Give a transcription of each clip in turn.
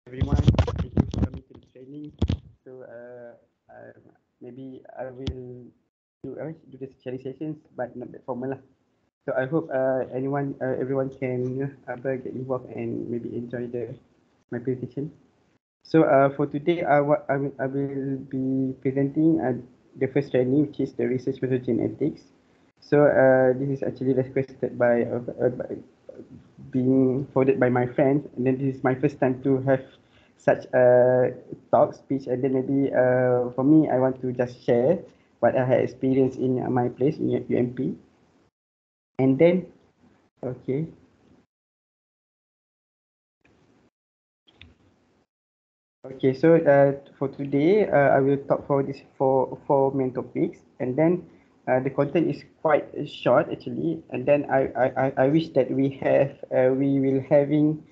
everyone. Thank you for coming to the training. So maybe I will do the sharing sessions, but not that formal lah. So I hope everyone can get involved and maybe enjoy my presentation. So for today, I will be presenting the first training, which is the research methodology and ethics. So this is actually requested by being forwarded by my friends, and then this is my first time to have such a talk speech, and then maybe for me, I want to just share what I had experienced in my place in UMP, and then okay. Okay, so for today, I will talk for this four main topics, and then the content is quite short actually, and then I wish that we will having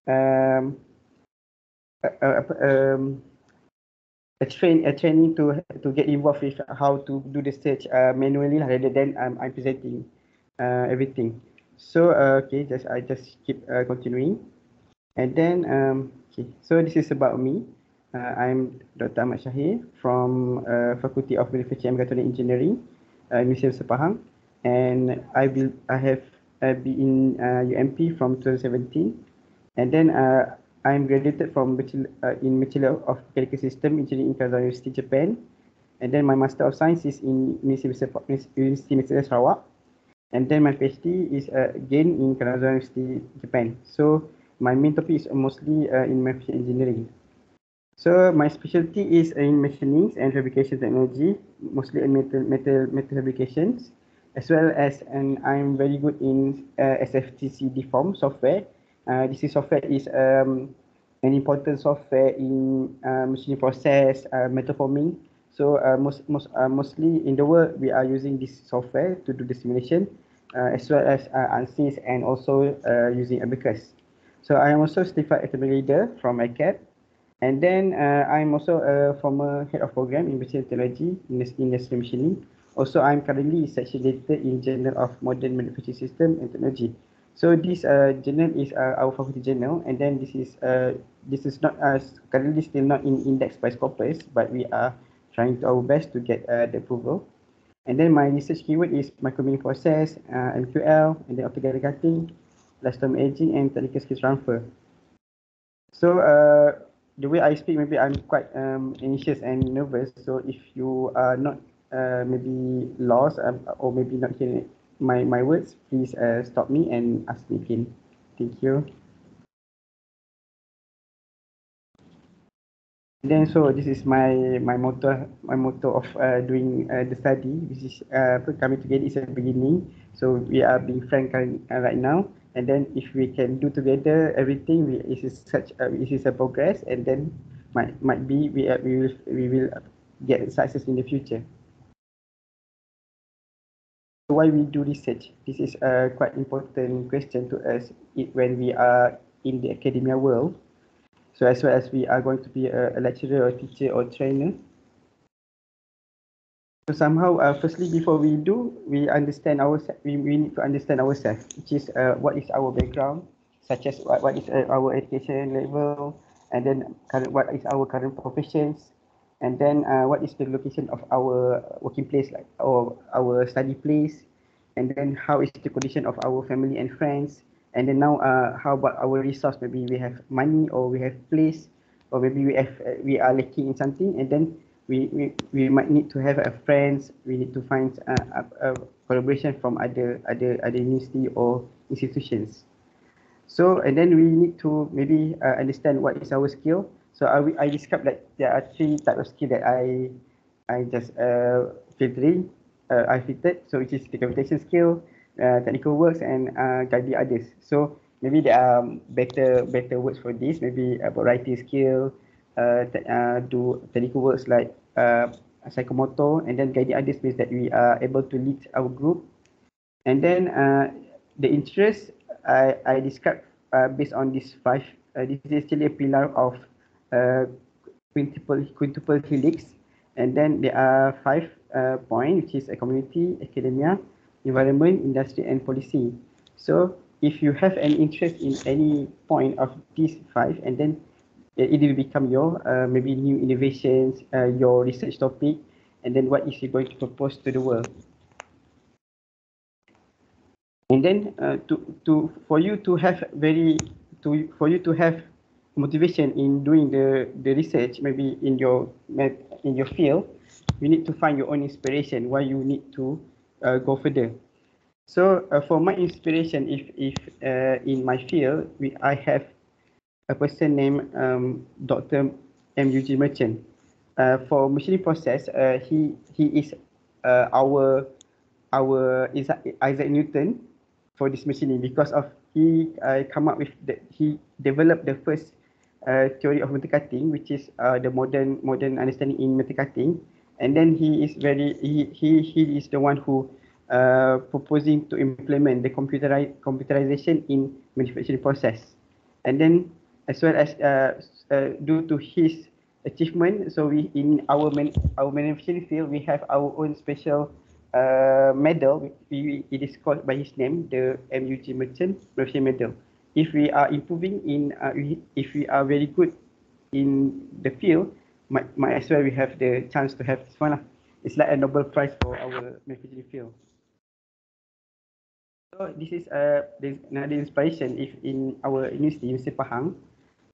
um, a, a, um, a training to get involved with how to do the search manually rather than I'm presenting everything. So okay, I just keep continuing. And then, okay, so this is about me. I'm Dr. Ahmad Shahir from Faculty of Manufacturing and Mechatronic Engineering, Museum Sepahang, and I have been in UMP from 2017, and then I'm graduated from in Bachelor of Mechanical System Engineering in Kazan University, Japan, and then my Master of Science is in University Mesir Sarawak, and then my PhD is again in Kanazawa University, Japan. So my main topic is mostly in manufacturing engineering. So my specialty is in machining and fabrication technology, mostly in metal fabrications, as well as and I'm very good in SFTC deform software. This software is an important software in machining process, metal forming. So mostly in the world we are using this software to do the simulation, as well as ANSYS and also using Abacus. So I am also certified atomic leader from ICAP. And then I'm also a former head of program in Bachelor Technology in Industrial Machining. Also, I'm currently section editor in Journal of Modern Manufacturing System and Technology. So this journal is our faculty journal, and then this is not currently still not in index by Scopus, but we are trying to our best to get the approval. And then my research keyword is micromining process, MQL, and then optical cutting, elastome aging, and technical skills transfer. So the way I speak, maybe I'm quite anxious and nervous. So if you are not maybe lost or maybe not hearing my words, please stop me and ask me again. Thank you. Then so this is my motto of doing the study. This is coming together is a beginning. So we are being frank right now, and then if we can do together everything, it is a progress, and then might be we will get success in the future. Why we do research? This is a quite important question to us when we are in the academia world. So as well as we are going to be a lecturer or teacher or trainer. So somehow, firstly, before we do, we understand ourselves. We need to understand ourselves, which is what is our background, such as what is our education level, and then what is our current professions, and then what is the location of our working place, like our study place, and then how is the condition of our family and friends, and then now how about our resource? Maybe we have money or we have place, or maybe we are lacking in something, and then we might need to have a friends. We need to find a collaboration from other university or institutions. So and then we need to maybe understand what is our skill. So I described that there are three types of skill that I just filtering. I filtered. So which is the communication skill, technical works, and guiding others. So maybe there are better words for this. Maybe about writing skill, do technical works like psychomotor, and then guiding others means that we are able to lead our group. And then the interest I described based on these five. This is actually a pillar of uh, quintuple helix, and then there are five points, which is a community, academia, environment, industry, and policy. So if you have an interest in any point of these five, and then it will become your maybe new innovations, your research topic, and then what is you going to propose to the world. And then for you to have motivation in doing the research, maybe in your field, you need to find your own inspiration why you need to go further. So for my inspiration, if in my field, I have a person named Dr. M.U.G. Merchant. For machining process, he is our Isaac Newton for this machining, because of he come up with he developed the first theory of metal cutting, which is the modern understanding in metal cutting. And then he is the one who proposing to implement the computerization in manufacturing process. And then as well as due to his achievement, so we in our manufacturing field, we have our own special medal. It is called by his name, the M.U.G. Merchant Manufacturing Medal. If we are improving in, if we are very good in the field, might as well we have the chance to have this one. It's like a Nobel Prize for our manufacturing field. So this is another inspiration. If in our university, University Pahang,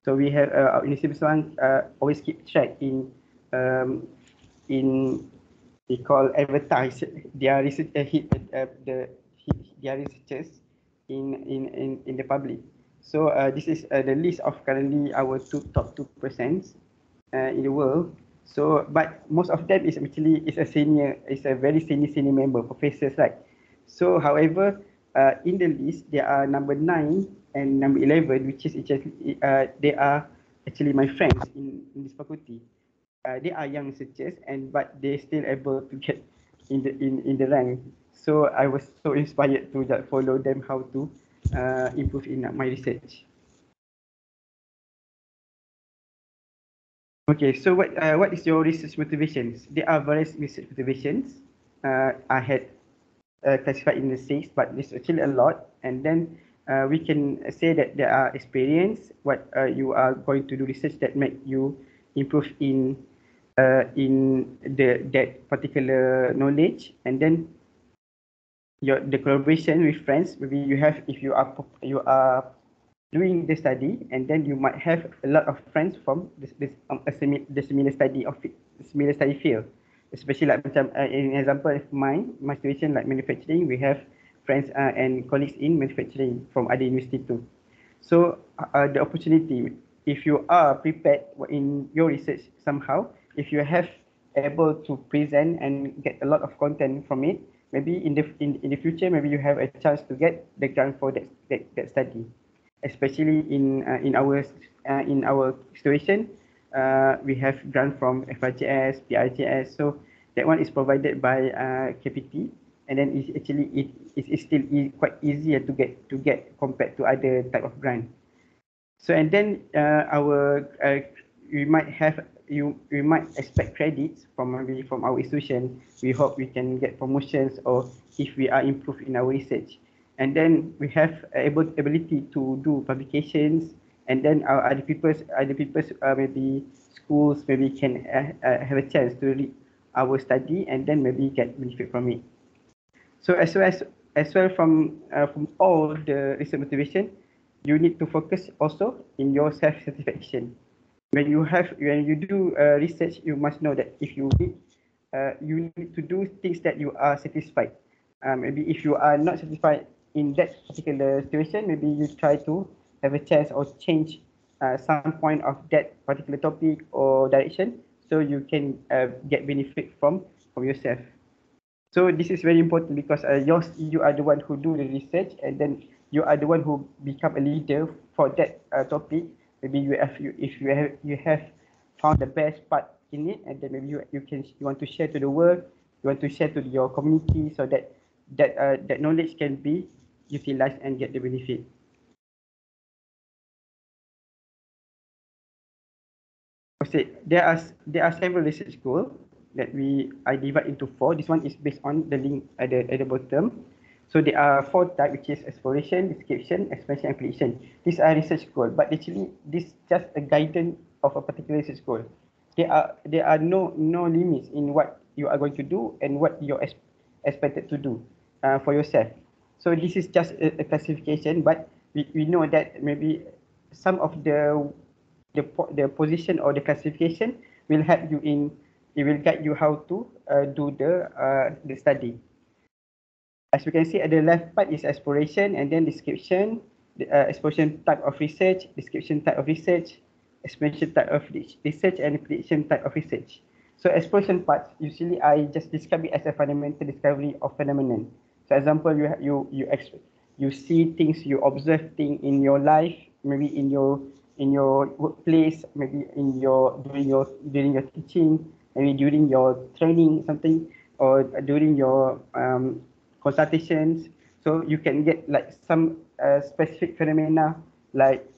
so we have our University Pahang always keep track in they call advertise their research their researchers in the public. So this is the list of currently our top 2% in the world. So but most of them is actually is a very senior member, professors, right? So however, in the list there are number 9 and number 11, which is actually they are actually my friends in this faculty. They are young researchers, but they still able to get in the rank. So I was so inspired to follow them how to improve in my research. Okay, so what is your research motivations? There are various research motivations. I had classified in the 6, but there's actually a lot. And then we can say that there are experience, what you are going to do research that make you improve in that particular knowledge. And then the collaboration with friends. Maybe you have, if you are doing the study, and then you might have a lot of friends from the similar study of similar study field. Especially like macam in example of my situation, like manufacturing, we have friends and colleagues in manufacturing from other university too. So the opportunity, if you are prepared in your research somehow, if you have able to present and get a lot of content from it, maybe in the future, maybe you have a chance to get the grant for that study. Especially in our situation, we have grant from FRJS, PRJS. So that one is provided by KPT, and then it's still quite easier to get compared to other type of grant. So and then we might expect credits from maybe from our institution. We hope we can get promotions, or if we are improved in our research. And then we have ability to do publications, and then our other people's maybe schools maybe can have a chance to read our study, and then maybe get benefit from it. So as well from all the research motivation, you need to focus also in your self satisfaction. When you do research, you must know that if you need to do things that you are satisfied. Maybe if you are not satisfied in that particular situation, maybe you try to have a chance or change some point of that particular topic or direction, so you can get benefit from yourself. So this is very important, because you are the one who do the research, and then you are the one who become a leader for that topic. Maybe you have found the best part in it, and then maybe you want to share to the world, you want to share to your community, so that that knowledge can be utilized and get the benefit. Okay, there are several research goals that I divide into 4. This one is based on the link at the bottom. So there are 4 types, which is exploration, description, expansion, and prediction. These are research goals, but actually this just a guidance of a particular research goal. There are no limits in what you are going to do and what you're expected to do for yourself. So this is just a classification, but we know that maybe some of the position or the classification will help you in, it will guide you how to do the study. As we can see at the left part is exploration and then description, exploration type of research, description type of research, exploration type of research, and prediction type of research. So exploration part, usually I just describe it as a fundamental discovery of phenomenon. So example, you see things, you observe things in your life, maybe in your workplace, maybe in your during your teaching, maybe during your training something, or during your consultations. So you can get like some specific phenomena like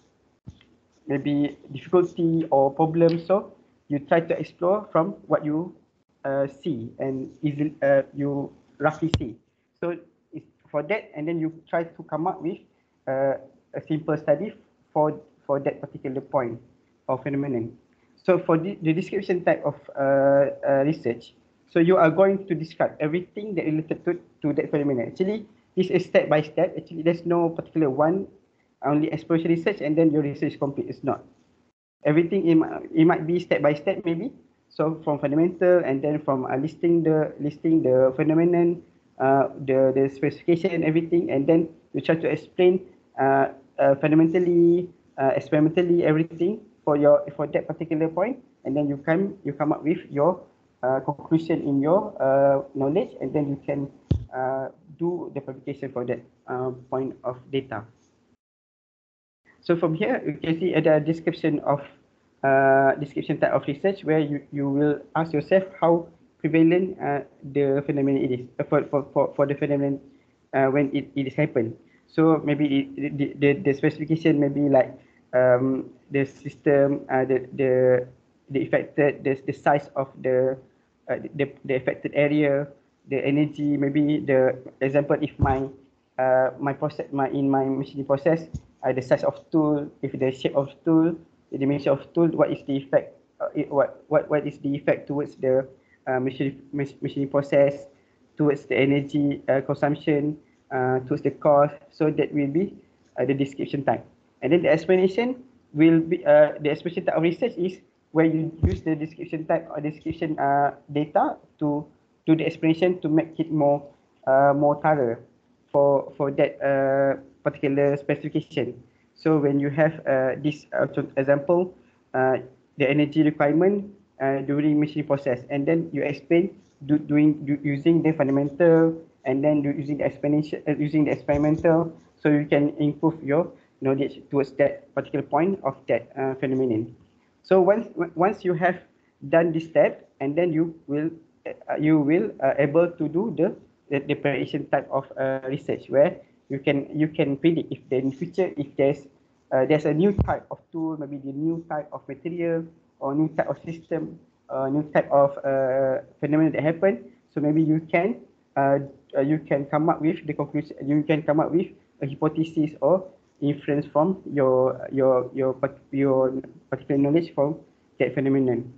maybe difficulty or problem. So you try to explore from what you see and easily you roughly see. So it's for that, and then you try to come up with a simple study for that particular point or phenomenon. So for the description type of research, so you are going to describe everything that related to that phenomenon. Actually, this is step by step. Actually, there's no particular one, only exploration research and then your research is complete. It's not. Everything it might be step by step maybe. So from fundamental and then from listing the phenomenon, the specification and everything, and then you try to explain fundamentally, experimentally everything for that particular point, and then you come up with your conclusion in your knowledge, and then you can do the publication for that point of data. So from here, you can see the description of description type of research where you will ask yourself how prevalent the phenomenon it is for the phenomenon when it is happened. So maybe the specification may be like the system, the affected, the size of the affected area, the energy, maybe the example if my my process in my machining process, the size of tool, if the shape of tool, the dimension of tool, what is the effect, what is the effect towards the machining process, towards the energy consumption, towards the cost. So that will be the description type. And then the explanation will be the explanation type of research is where you use the description type or description data to do the explanation to make it more thorough for that particular specification. So when you have this example, the energy requirement during machining process, and then you explain using the fundamental, and then using the explanation using the experimental, so you can improve your knowledge towards that particular point of that phenomenon. So once you have done this step, and then you will able to do the prediction type of research where you can predict if in future if there's a new type of tool, maybe the new type of material or new type of system, new type of phenomenon that happen. So maybe you can come up with the conclusion. You can come up with a hypothesis or inference from your particular knowledge from that phenomenon.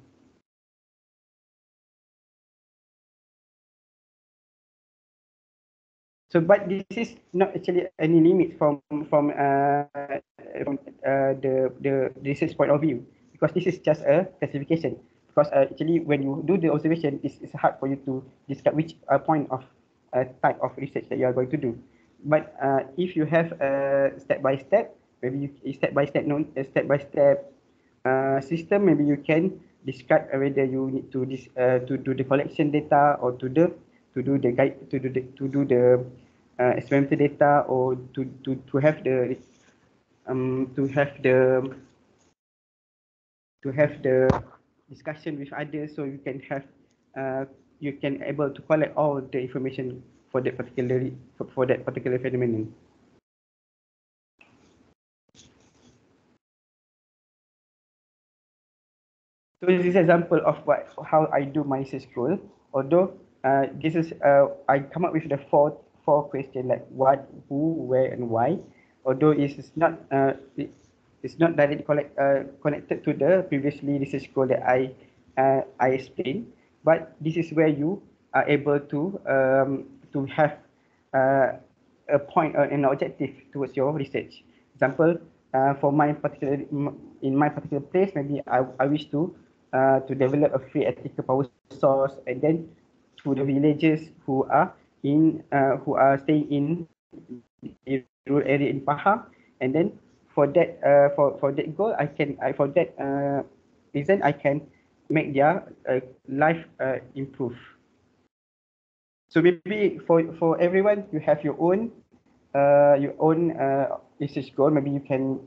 So, but this is not actually any limit from the research point of view, because this is just a classification. Because actually, when you do the observation, it's hard for you to describe which point of type of research that you are going to do. But if you have a step by step, maybe step by step system, maybe you can describe whether you need to do the collection data or to do the guide to do the experimental data, or to have the to have the discussion with others, so you can able to collect all the information for that particular phenomenon. So this is example of how I do my research goal. Although this is I come up with the four questions like what, who, where, and why. Although it is not It's not directly connected to the previously research goal that I explained, but this is where you are able to have uh, a point or an objective towards your research. Example, for my particular in my particular place, maybe I wish to develop a free ethical power source, and then to the villagers who are staying in rural area in Pahang, and then for that goal, for that reason I can make their life improve. So maybe for everyone, you have your own research goal. Maybe you can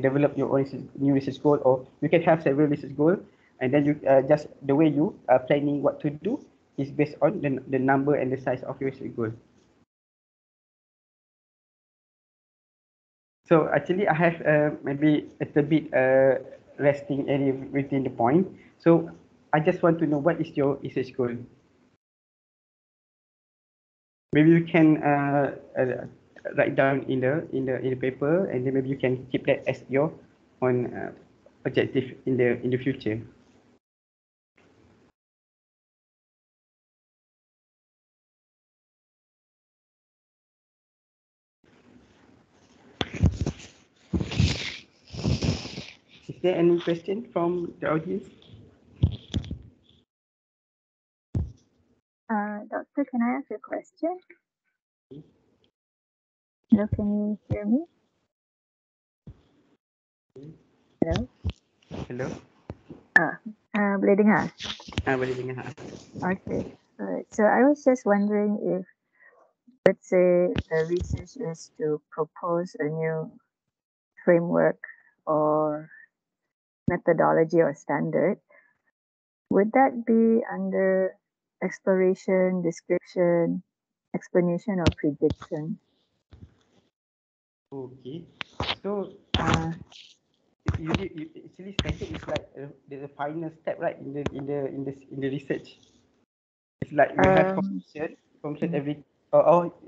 develop your own new research goal, or you can have several research goals, and then you just the way you are planning what to do is based on the number and the size of your research goal. So actually, I have maybe a little bit resting area within the point. So I just want to know, what is your research goal? Maybe you can write down in the paper, and then maybe you can keep that as your own objective in the future. Is there any question from the audience? Doctor, can I ask a question? Hello, can you hear me? Hello? Hello? Boleh dengar? Boleh dengar. Okay. Alright. So I was just wondering if, let's say, the research is to propose a new framework or methodology or standard, would that be under exploration, description, explanation, or prediction? Okay. So actually standard is like the final step, right, in the research. It's like we have conclusion every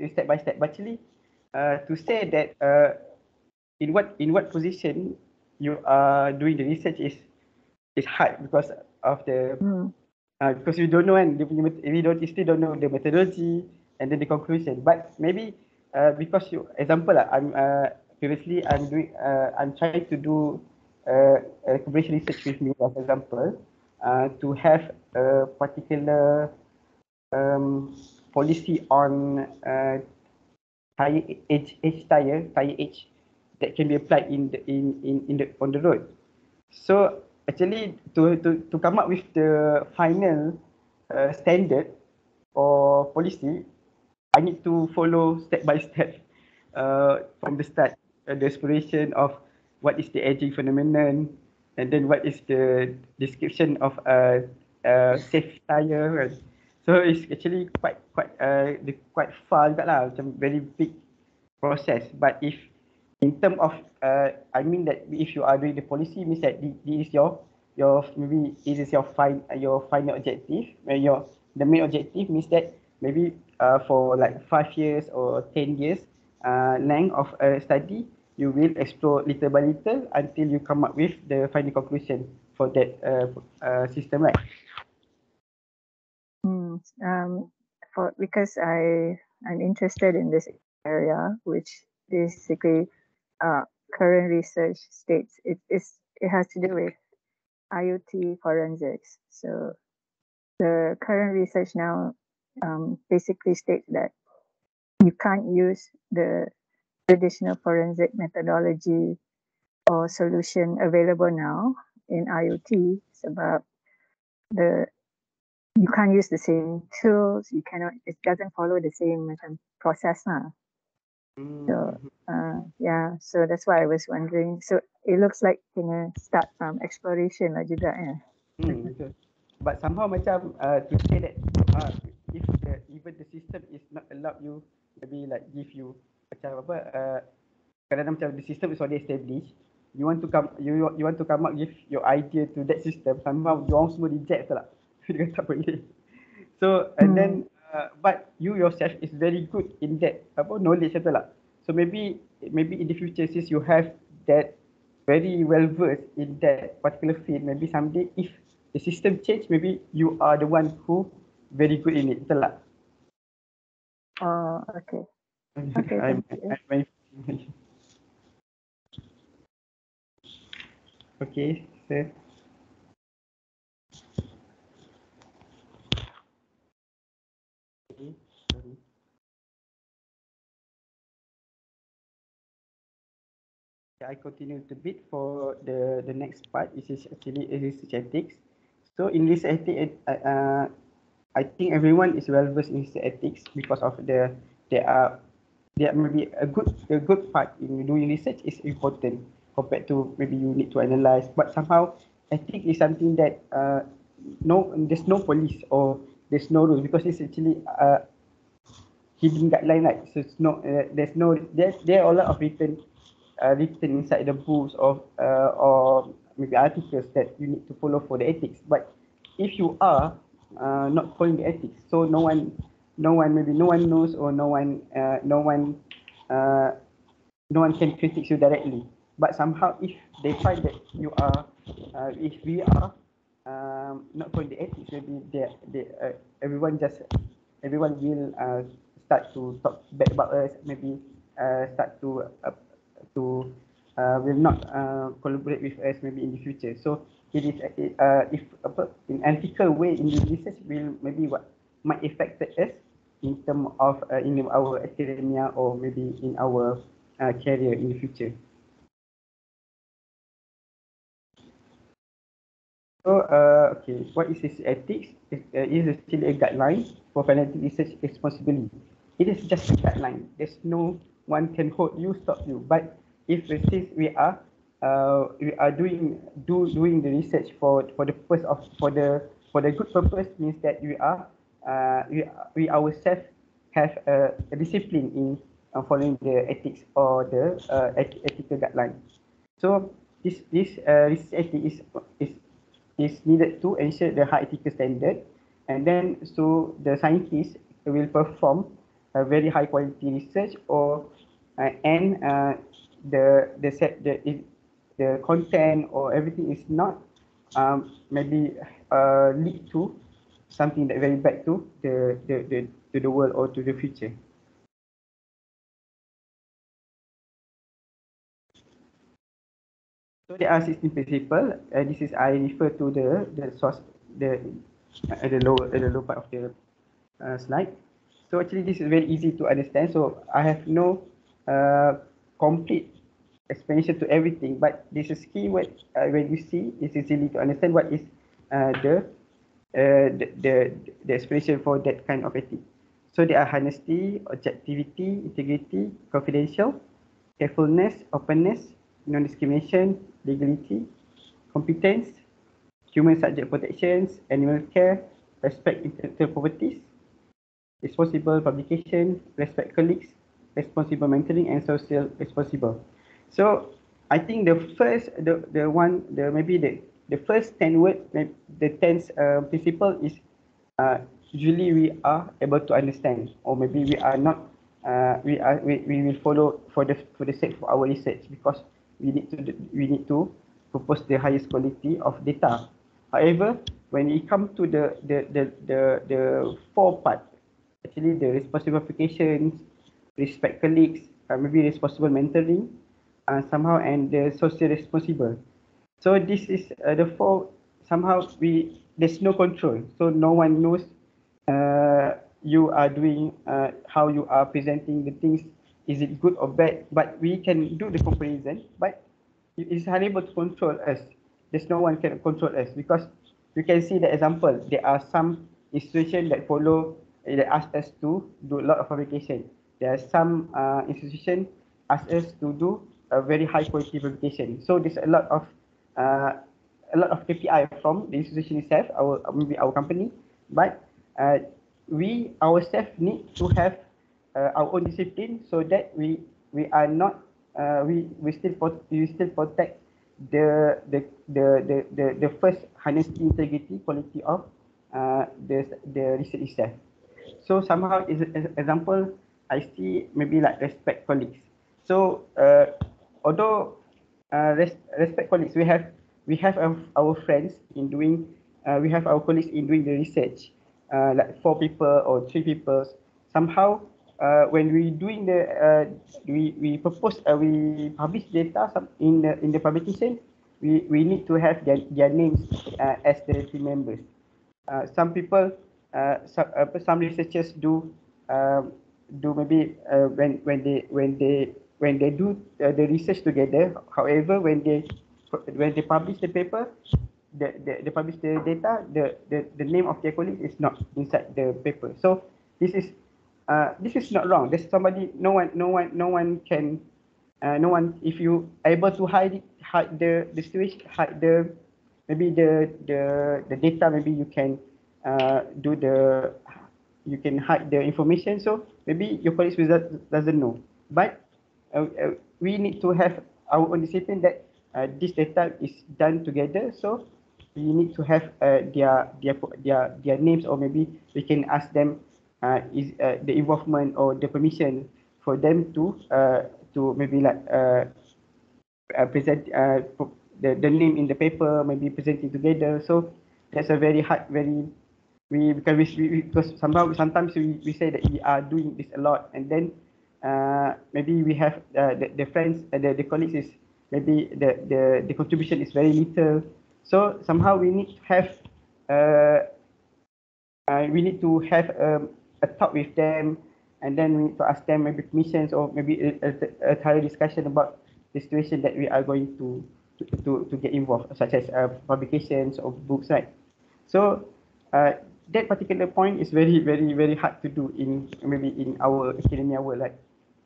step by step. But actually, to say that in what position you are doing the research is hard because of the because we don't know, and we don't still don't know the methodology and then the conclusion. But maybe because you example lah, previously I'm trying to do a collaboration research with me, as example, to have a particular policy on tire tire age that can be applied in the on the road. So actually, to come up with the final standard or policy, I need to follow step by step from the start, the exploration of what is the aging phenomenon, and then what is the description of a safe tire. Right? So it's actually quite far juga lah, macam very big process. But if in term of I mean that if you are doing the policy, means that this is your maybe this is your final objective. The main objective means that maybe for like 5 years or 10 years length of a study, you will explore little by little until you come up with the final conclusion for that system, right? Because I'm interested in this area, which basically current research states it has to do with IoT forensics. So the current research now basically states that you can't use the traditional forensic methodology or solution available now in IoT. It's about you can't use the same tools. It doesn't follow the same process lah. So so that's why I was wondering. So it looks like kena start from exploration lah juga Betul. But somehow macam to say that if even the system is not allowed you, maybe like give you macam apa kadang-kadang macam the system is already established, you want to come up with your idea to that system, somehow you orang semua reject lah. Dia kata tak boleh. So and then but you yourself is very good in that knowledge, betul tak? So maybe in the future, since you have that very well versed in that particular field, maybe someday if the system change, maybe you are the one who very good in it. Betul tak? Oh, okay. Okay, I'm, thank you. okay, sir. Okay, sorry. I continue a bit for the next part. This is actually research ethics. So in this ethics, I think everyone is well versed in ethics because of there are there may be a good part in doing research is important compared to maybe you need to analyze, but somehow ethics is something that no, there's no police or there's no rules because it's actually hidden guideline, right? So it's no there's no there are a lot of written inside the books or maybe articles that you need to follow for the ethics. But if you are not following the ethics, so no one knows, or uh, no one can critique you directly. But somehow, if they find that you are, if we are not following the ethics, maybe everyone will start to talk bad about us. Maybe start to will not collaborate with us maybe in the future. So it is if in ethical way in the research will maybe what might affect us in term of in our academia or maybe in our career in the future. So, okay, what is this ethics? It is still a guideline for financial research responsibly. It is just a guideline. There's no one can hold you, stop you. But if since we are doing the research for the purpose of for the good purpose, means that we ourselves have a discipline in following the ethics or the ethical guideline. So this ethic is needed to ensure the high ethical standard, and then so the scientists will perform a very high quality research, or and the set the content or everything is not maybe lead to something that very bad to the world or to the future. So there are 16 principles. This is I refer to the source the at the low part of the slide. So actually this is very easy to understand. So I have no complete explanation to everything, but this is keyword when you see it's easily to understand what is uh, the, the explanation for that kind of ethic. So there are honesty, objectivity, integrity, confidential, carefulness, openness, non-discrimination, legality, competence, human subject protections, animal care, respect intellectual properties, responsible publication, respect colleagues, responsible mentoring, and social responsible. So I think the one the maybe the first 10 word the 10th principle is usually we are able to understand, or maybe we are not we will follow for the sake of our research, because we need to propose the highest quality of data. However, when it comes to the four part, actually the responsible applications, respect colleagues, maybe responsible mentoring, somehow, and the social responsible. So this is the four. Somehow there's no control, so no one knows you are doing how you are presenting the things. Is it good or bad? But we can do the comparison, but it is unable to control us. There's no one can control us, because you can see the example. There are some institutions that follow, that ask us to do a lot of publication. There are some institutions ask us to do a very high quality publication. So there's uh, a lot of KPI from the institution itself, our maybe our company, but we ourselves need to have our own discipline, so that we are not we still protect the first honesty, integrity, quality of the research itself. So somehow is an example I see maybe like respect colleagues. So although respect colleagues. We have our friends in doing. We have our colleagues in doing the research. Like 4 people or 3 people. Somehow, when we doing the we propose we publish data in the publication. We need to have their names as the team members. Some people, some researchers do maybe when they do the research together. However, when they publish the paper, they publish the data, the name of their colleague is not inside the paper. So this is not wrong. There's somebody, no one can, no one, if you able to hide the situation, hide the maybe the data, maybe you can do the, you can hide the information. So maybe your colleagues doesn't know, but we need to have our own discipline that this data is done together. So we need to have their names, or maybe we can ask them is the involvement or the permission for them to maybe like present the name in the paper, maybe presenting together. So that's a very hard, very because somehow sometimes we say that we are doing this a lot, and then maybe we have the friends, the colleagues is maybe the contribution is very little. So somehow uh, we need to have a talk with them, and then we need to ask them maybe permissions, or maybe a thorough discussion about the situation that we are going to get involved, such as publications of books, right? So that particular point is very hard to do in maybe in our academia world, like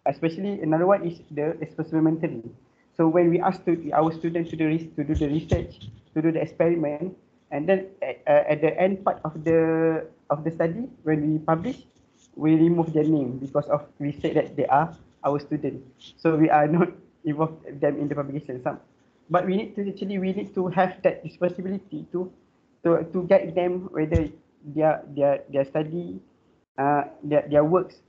especially another one is the experimentally. So when we ask our students to do the research, to do the experiment, and then at the end part of the study, when we publish, we remove their name because of we said that they are our students. So we are not involved them in the publication. But we need to have that responsibility to guide them whether their study, their works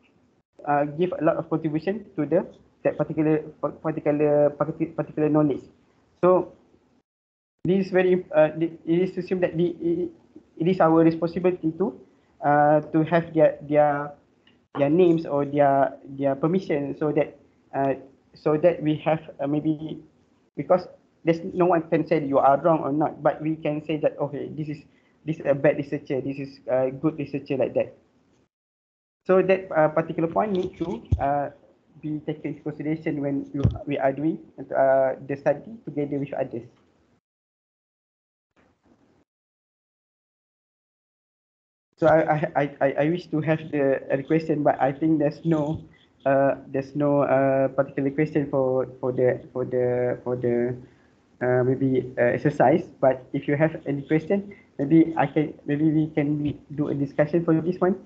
give a lot of contribution to the that particular knowledge. So this is very it is to assume that it is our responsibility to have their names or their permission, uh, so that we have maybe, because there's no one can say you are wrong or not, but we can say that okay, this is a bad researcher, this is a good researcher, like that. So that particular point need to be taken into consideration when we are doing the study together with others. So I wish to have the question, but I think there's no particular question for the maybe exercise. But if you have any question, maybe we can do a discussion for this one.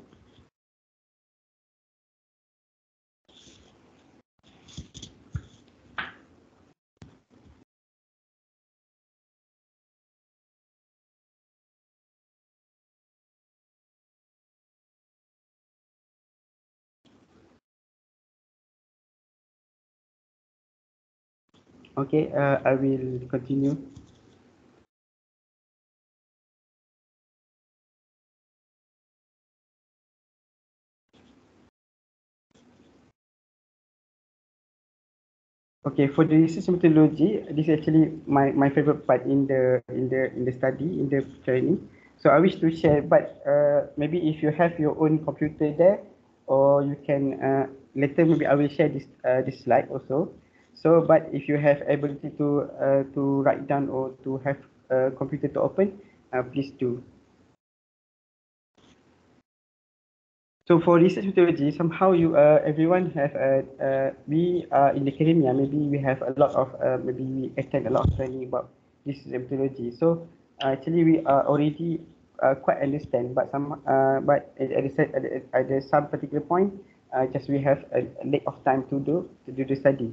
Okay, I will continue. Okay, for the research methodology, this is actually my favorite part in the study, in the training. So I wish to share, but maybe if you have your own computer there, or you can later maybe I will share this slide also. So, but if you have ability to write down or to have a computer to open, please do. So for research methodology, somehow everyone have we are in academia. Maybe we have a lot of maybe we attend a lot of training about this methodology. So actually we are already quite understand, but at the some particular point, just we have a lack of time to do the study.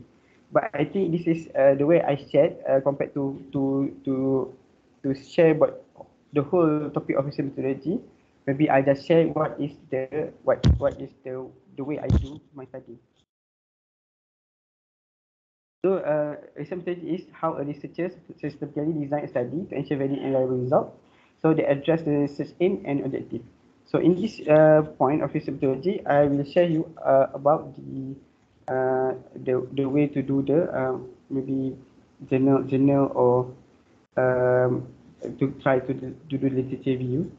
But I think this is the way I shared compared to share about the whole topic of research methodology. Maybe I just share what is the way I do my study. So, research methodology is how a researcher systematically design a study to ensure very reliable result. So, they address the research aim and objective. So, in this point of research methodology, I will share you about the way to do the maybe journal or um, to try to do literature review.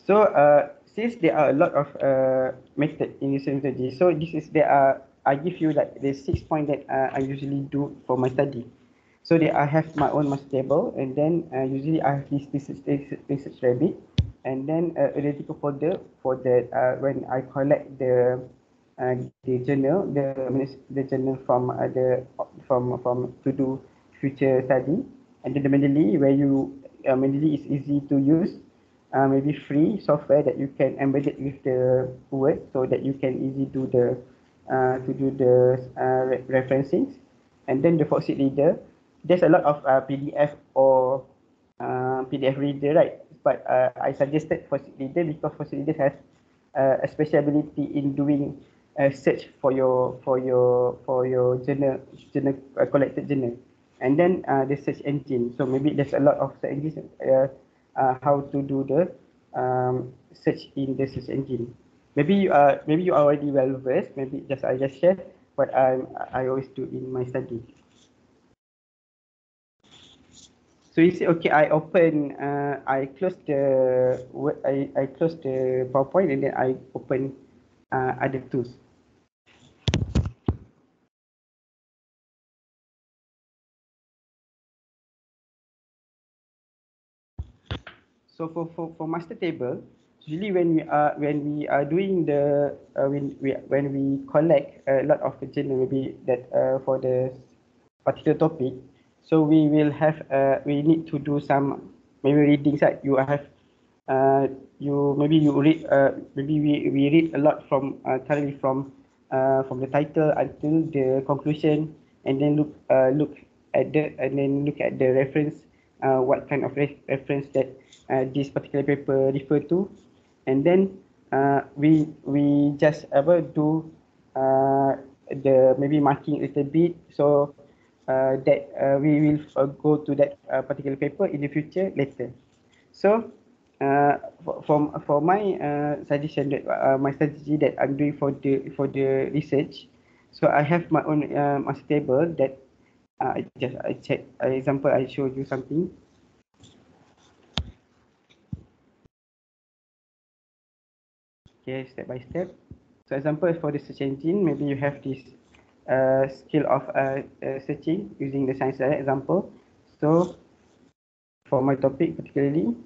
So, since there are a lot of method in research methodology, so I give you like the 6 point that I usually do for my study. So I have my own master table, and then usually I have this research rabbit, and then a analytical folder for that when I collect the journal, the journal from from to do future study, and then the Mendeley where Mendeley is easy to use, maybe free software that you can embed it with the word so that you can easily do the referencing, and then the Foxit reader. There's a lot of PDF or PDF reader, right? But I suggested Foxit reader because Foxit reader has a special ability in doing a search for your journal collected journal, and then the search engine. So maybe there's a lot of search engines how to do the search in the search engine. Maybe you are already well versed. Maybe I just share what I always do in my study. So you see, okay, I close I close the PowerPoint, and then I open other tools. So for master table, usually when we are doing the when we collect a lot of journal, maybe that for the particular topic, so we need to do some maybe readings, right? You have you maybe you read maybe we read a lot thoroughly from the title until the conclusion, and then look at the reference, what kind of reference that this particular paper refer to, and then we just ever do the maybe marking a little bit, so that we will go to that particular paper in the future later. So for my suggestion that my strategy that I'm doing for the research, so I have my own master table that I check. Example, I show you something. Okay, step by step. So example for the search engine, maybe you have this skill of searching using the science direct example. So for my topic particularly,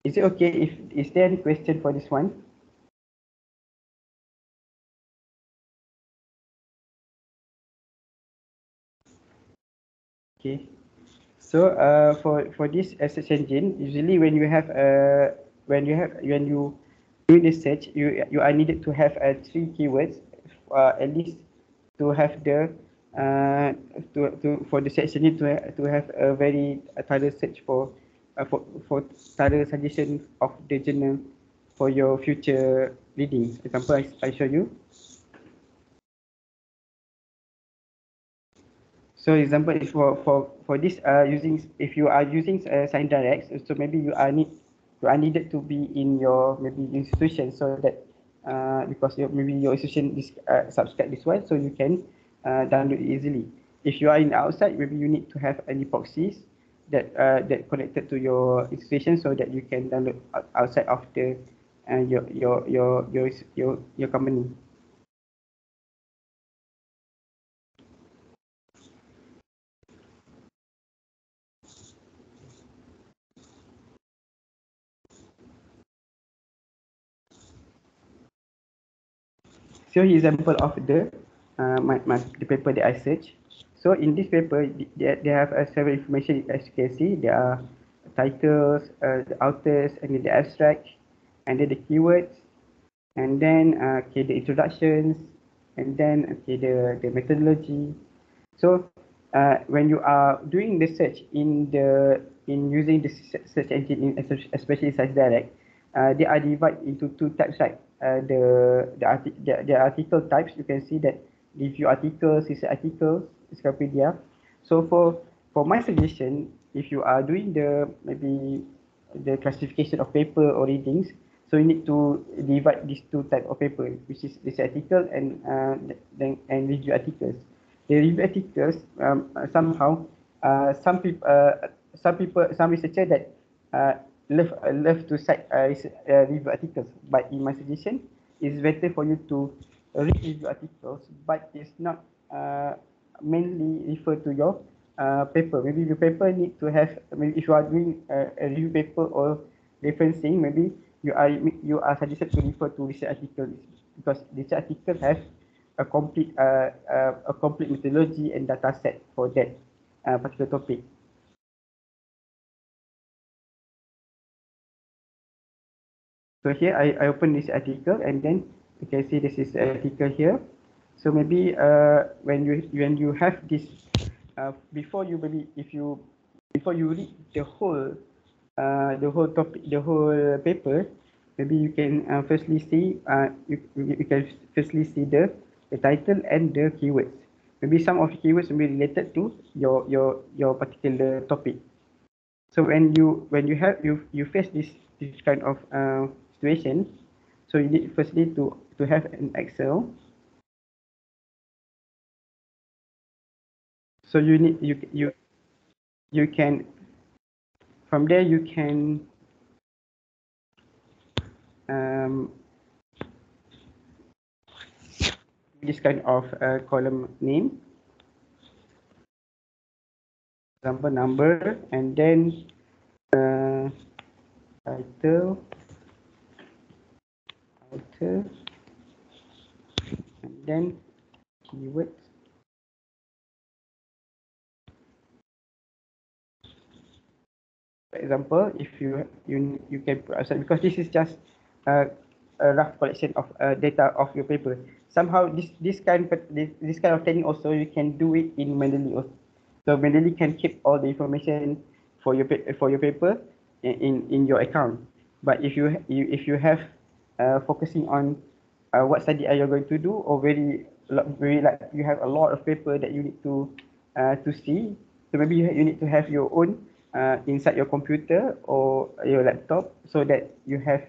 is it okay if is there any question for this one? Okay. So for this search engine, usually when you do the search, you are needed to have three keywords, at least to have the to for the search engine to have a very thorough search for thorough suggestion of the journal for your future reading. Example, I show you. So example is for this using if you are using Sign Direct, so maybe you are needed to be in your maybe institution, so that because maybe your institution is subscribe this one, so you can download it easily. If you are in outside, maybe you need to have any proxies that connected to your institution, so that you can download outside of the your company. So example of the paper that I search. So in this paper, they have several information. As you can see, there are titles, the authors, and then the abstract, and then the keywords, and then okay, the introductions, and then okay, the methodology. So when you are doing the search in using the search engine in especially Science Direct, they are divided into two types, right? The article types, you can see that review articles, research articles, encyclopedia. So for my suggestion, if you are doing the maybe the classification of paper or readings, so you need to divide these two type of paper, which is research article and review articles. The review articles somehow some researcher that love to cite review articles, but in my suggestion, it's better for you to read review articles, but it's not mainly refer to your paper. Maybe your paper need to have, maybe if you are doing a review paper or referencing, maybe you are suggested to refer to research articles, because research article have a complete methodology and data set for that particular topic. So here I open this article, and then you can see this is the article here. So maybe when you have this before you maybe if you before you read the whole topic, the whole paper, maybe you can firstly see you can firstly see the title and the keywords. Maybe some of the keywords will be related to your particular topic. So when you have you face this kind of situation, so you need firstly to have an Excel. So you can, from there you can um, this kind of column name, example number, and then uh, title, author, and then keywords. For example, if you can put outside, because this is just a rough collection of data of your paper. Somehow this kind of thing also you can do it in Mendeley also. So Mendeley can keep all the information for your paper in your account. But if you have focusing on what study are you going to do, or very like you have a lot of paper that you need to see, so maybe you need to have your own inside your computer or your laptop, so that you have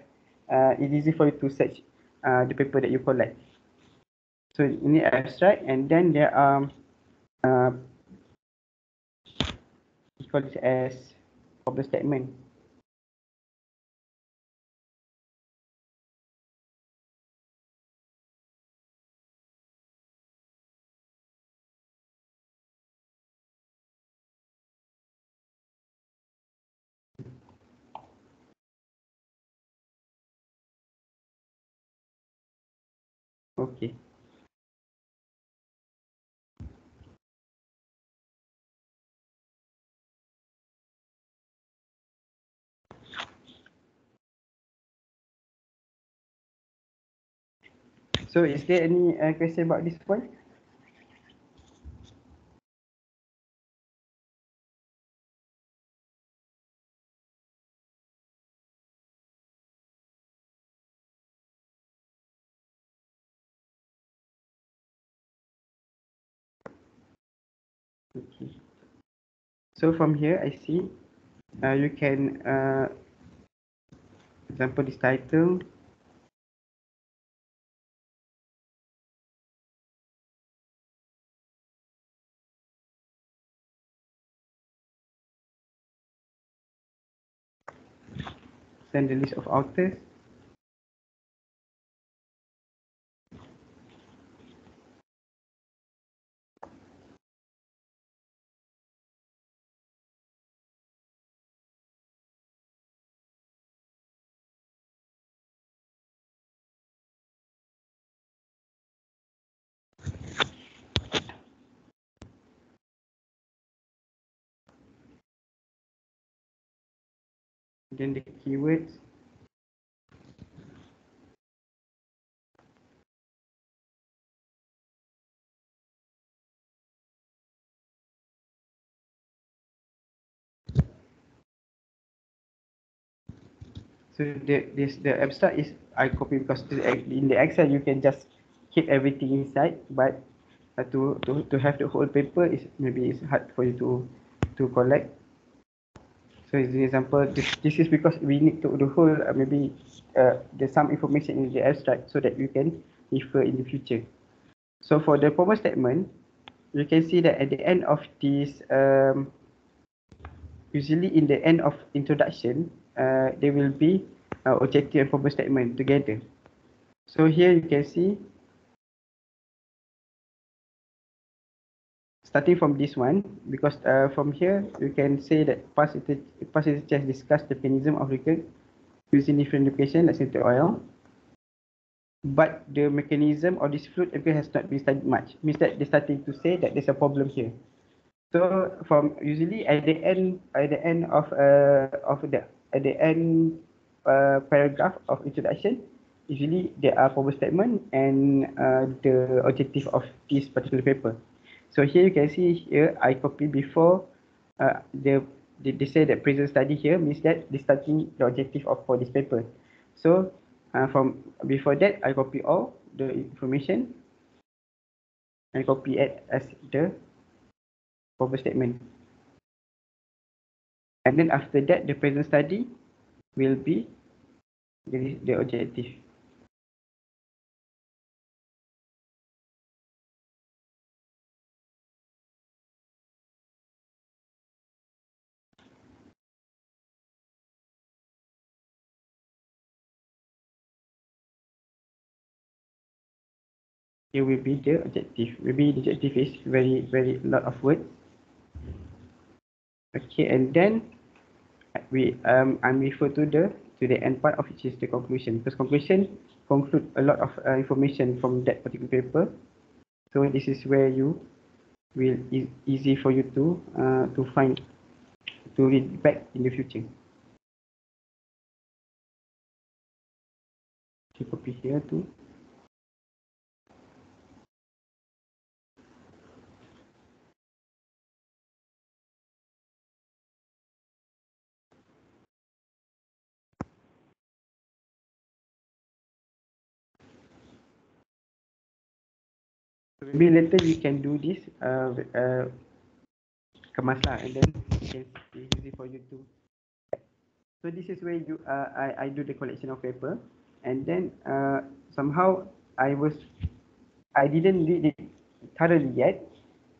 it's easy for you to search the paper that you collect. So you need abstract, and then there are uh, we call this as problem statement. Okay. So is there any question about this point? Okay. So from here I see you can example this title, send the list of authors, then the keywords. So the abstract is I copy because in the Excel you can just keep everything inside, but to have the whole paper is maybe it's hard for you to collect. So as an example, this is because we need to the whole maybe there's some information in the abstract so that you can refer in the future. So for the purpose statement, you can see that at the end of this usually in the end of introduction, there will be objective and purpose statement together. So here you can see, starting from this one, because from here you can say that past research has discussed the mechanism of recurrence using different applications like synthetic oil, but the mechanism of this fluid application has not been studied much. Means that they're starting to say that there's a problem here. So from usually at the end paragraph of introduction, usually there are purpose statement and the objective of this particular paper. So here you can see here I copy before they say that present study here means that they starting the objective of for this paper. So from before that I copy all the information and copy it as the purpose statement. And then after that, the present study will be the objective. It will be the objective. Maybe the objective is very lot of words. Okay, and then I'm refer to the end part of which is the conclusion. Because conclusion conclude a lot of information from that particular paper. So this is where you will easy for you to find to read back in the future. Okay, copy here too. Maybe later we can do this kemas lah, and then it's easy for you to. So this is where I do the collection of paper, and then somehow I didn't read it thoroughly yet,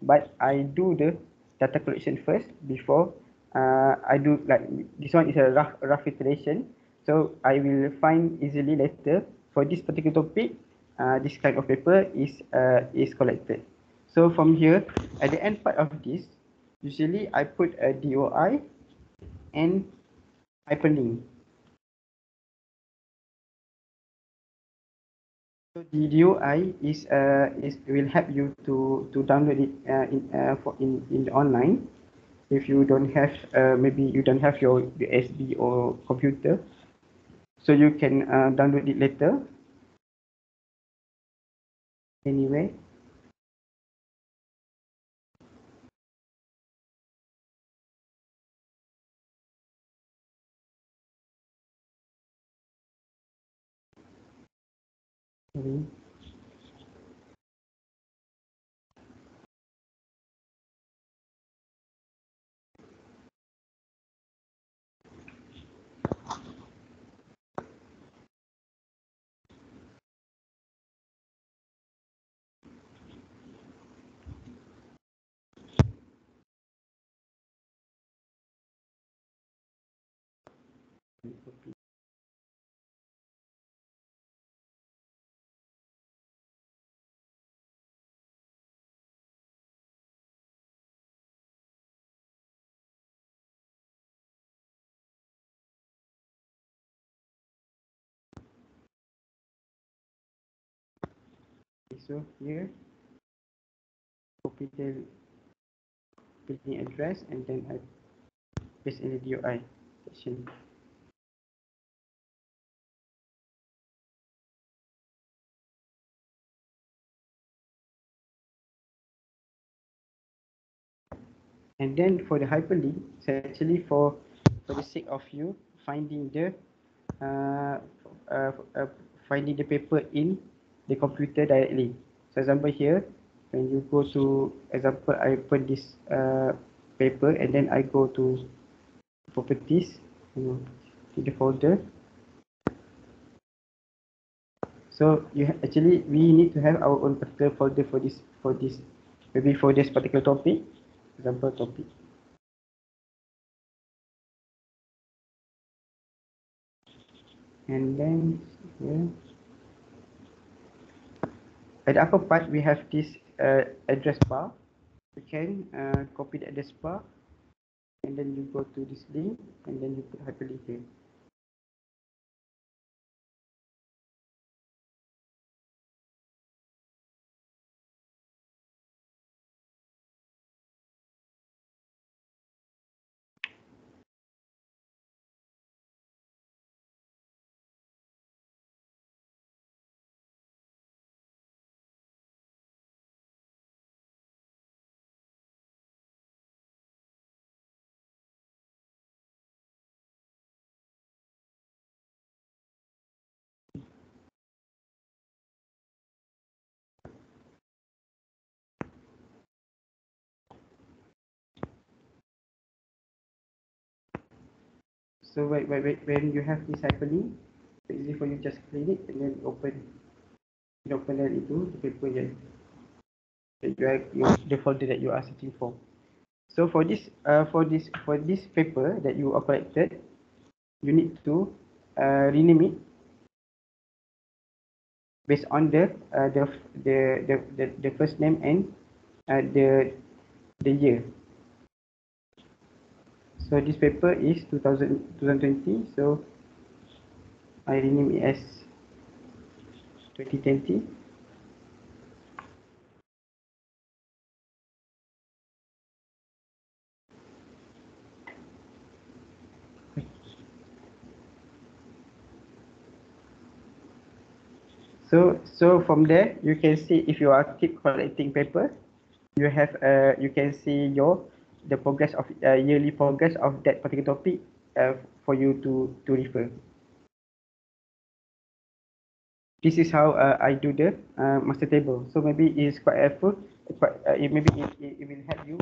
but I do the data collection first before I do like this one is a rough iteration, so I will find easily later for this particular topic. This kind of paper is collected. So from here, at the end part of this, usually I put a DOI and hyperlink. So the DOI is will help you to download it in the online. If you don't have maybe you don't have your USB or computer, so you can download it later. Anyway, sorry. So here, copy the building address and then I paste in the DOI section. And then for the hyperlink, it's actually for the sake of you finding the uh, uh, uh, finding the paper in the computer directly. So example here, when you go to example, I open this paper and then I go to properties, in the folder. So actually we need to have our own particular folder for this maybe for this particular topic, example topic. And then here at the upper part we have this address bar. You can copy the address bar and then you go to this link and then you put hyperlink here. So when you have this hyperlink, it's easy for you just click it and then open that into the paper the folder that you are searching for. So for this paper that you are collected, you need to rename it based on the first name and the year. So this paper is 2020. So I rename it as 2020. So from there you can see if you are keep collecting paper, you can see the progress of yearly progress of that particular topic for you to refer. This is how I do the master table. So maybe it's quite helpful. It will help you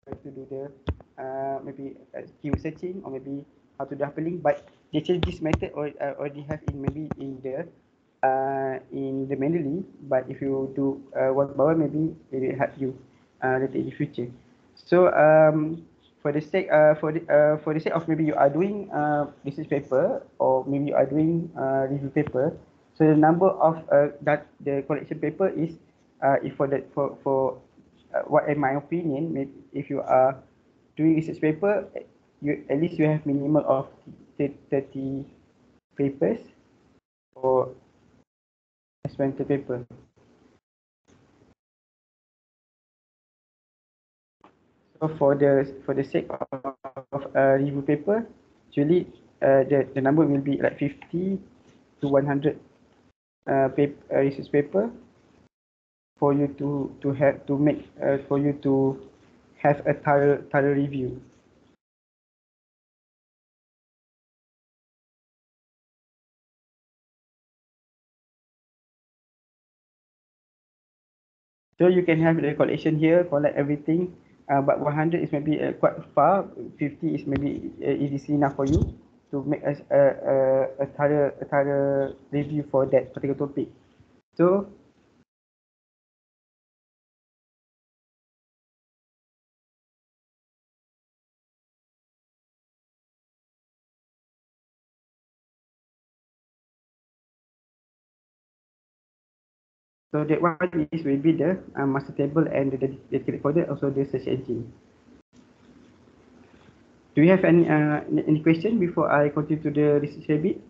to do the maybe keyword searching or maybe how to do hyperlink. But actually this method already have in maybe in the manually. But if you do one by one, maybe it will help you later in the future. So for the sake of maybe you are doing research paper or maybe you are doing review paper. So the number of that the collection paper is if for what in my opinion, maybe if you are doing research paper, you at least you have minimum of 30 papers for experimental paper. So for the sake of review paper, usually the number will be like 50 to 100 research paper for you to have to make for you to have a thorough review. So you can have the collection here, collect everything, but 100 is maybe quite far. 50 is maybe easy enough for you to make a thorough review for that particular topic. So so that one is maybe the master table and the dedicated folder, also the search engine. Do you have any question before I continue to the research habit?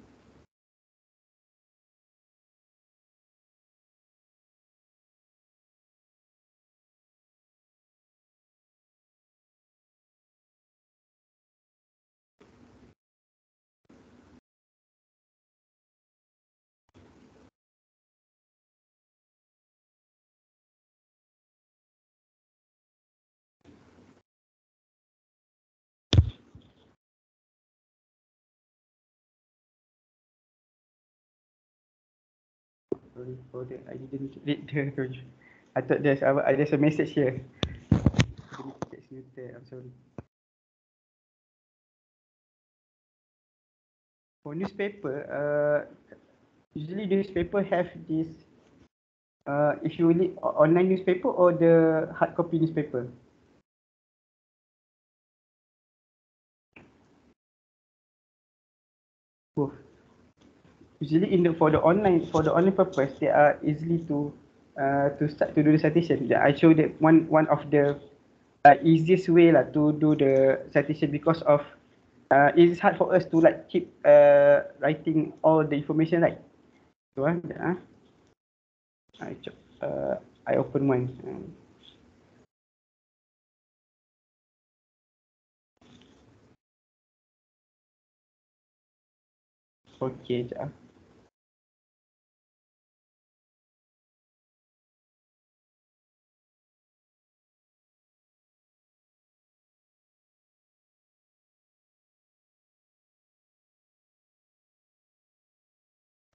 Sorry for that. I didn't read the. I thought there's a message here. It's muted. I'm sorry. For newspaper, usually newspaper have this. If you read online newspaper or the hard copy newspaper. Both. Usually for the online purpose, they are easily to start to do the citation. Yeah, I show that one of the easiest way lah to do the citation because of it is hard for us to like keep writing all the information, right. So I I open one. Okay, sekejap.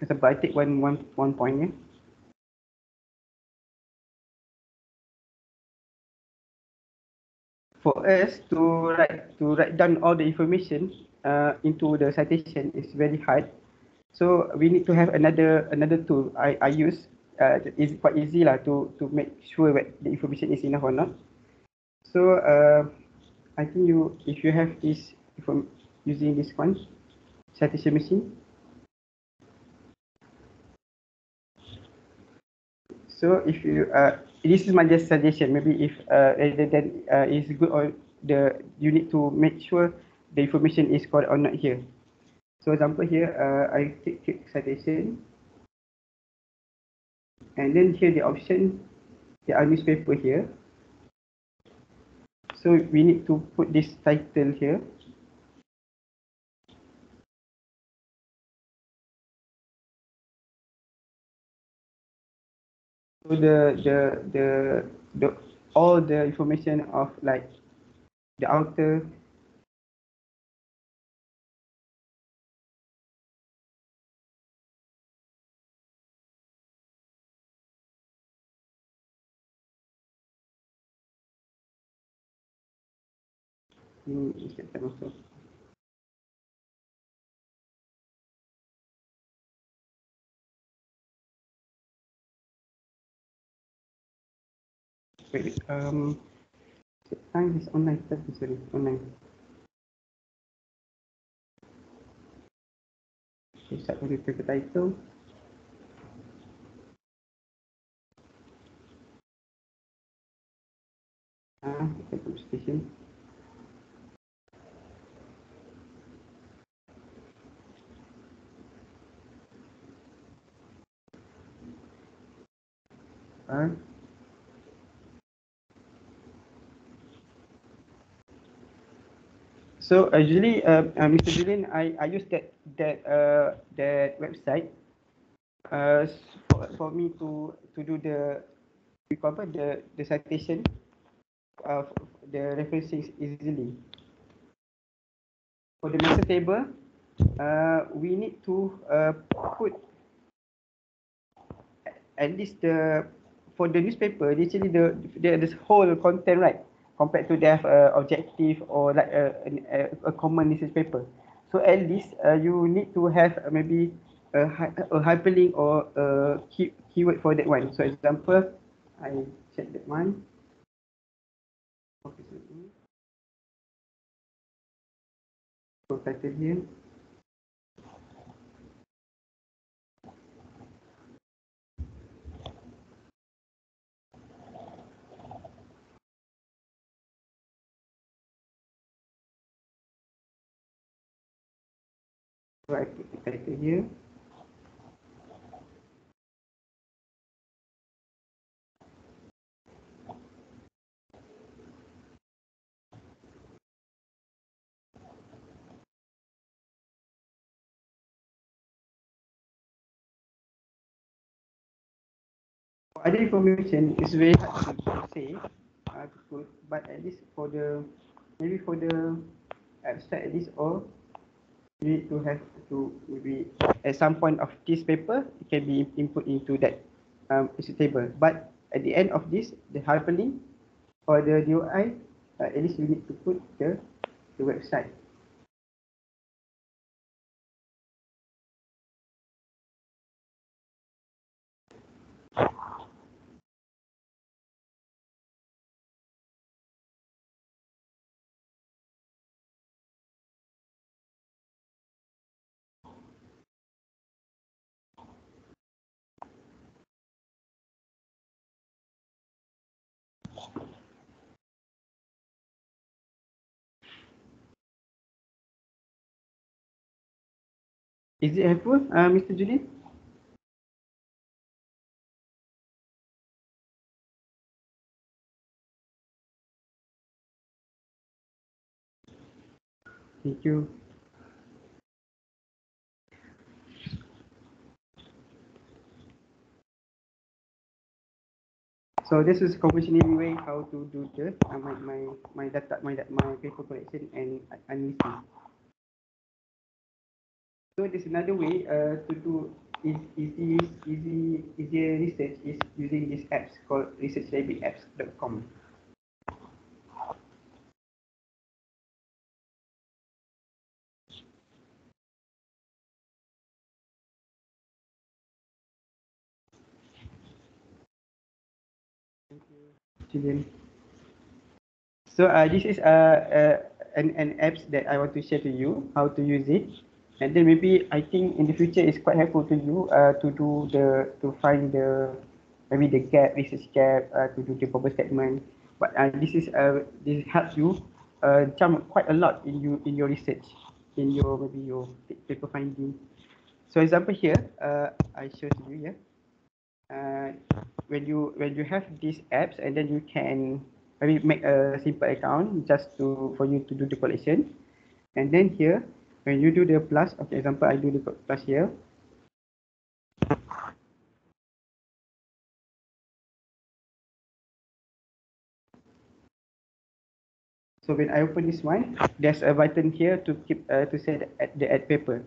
Sebab I take one point ya. For us to write down all the information into the citation is very hard. So we need to have another tool I use. It's quite easy lah to make sure that the information is enough or not. So I think if you have this from using this one citation machine. So if you this is my just suggestion. Maybe if rather than is good or you need to make sure the information is correct or not here. So example here, I click citation, and then here the option, the newspaper here. So we need to put this title here. So the all the information of like the author. Ini also. Wait, time is online. Sorry, online. Okay, start with the title. The station. So usually, Mr. Julian, I use that website uh, for me to do the citation the references easily. For the master table, we need to put at least for the newspaper, actually the whole content, right, compared to their objective or like a common newspaper. So at least you need to have maybe a hyperlink or a keyword for that one. So example, I check that one. So title here. So I put the title here. For other information, it's very hard to say, to put, but at least for the maybe for the abstract at least or you need to have to maybe at some point of this paper it can be input into that table. But at the end of this, the hyperlink or the DOI, at least you need to put the website. Is it helpful, Mr. Julian? Thank you. So this is conventional way how to do the my data my paper collection and analysis. So there's another way to do easier research is using these apps called researchrabbitapps.com. Julian. So this is an apps that I want to share to you how to use it, and then maybe I think in the future it's quite helpful to you to do to find the maybe the gap research gap to do the problem statement. But this helps you jump quite a lot in your research in your maybe your paper finding. So example here I show to you here. When you have these apps and then you can maybe make a simple account just for you to do the collection, and then here when you do the plus, okay, example I do the plus here. So when I open this one, there's a button here to keep to set the add paper.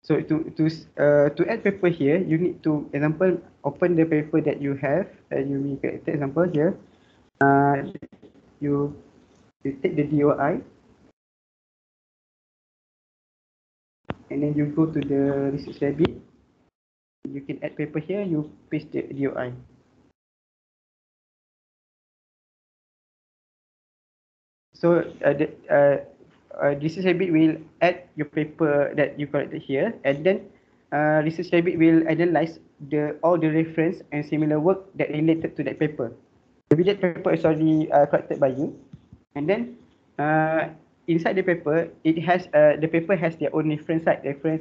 So to add paper here, you need to example open the paper that you have. You make example here. Uh, you you take the DOI and then you go to the research rabbit. You can add paper here. You paste the DOI. So Research Rabbit will add your paper that you collected here, and then Research Rabbit will analyze all the reference and similar work that related to that paper. Maybe that paper is already collected by you, and then inside the paper, the paper has their own reference,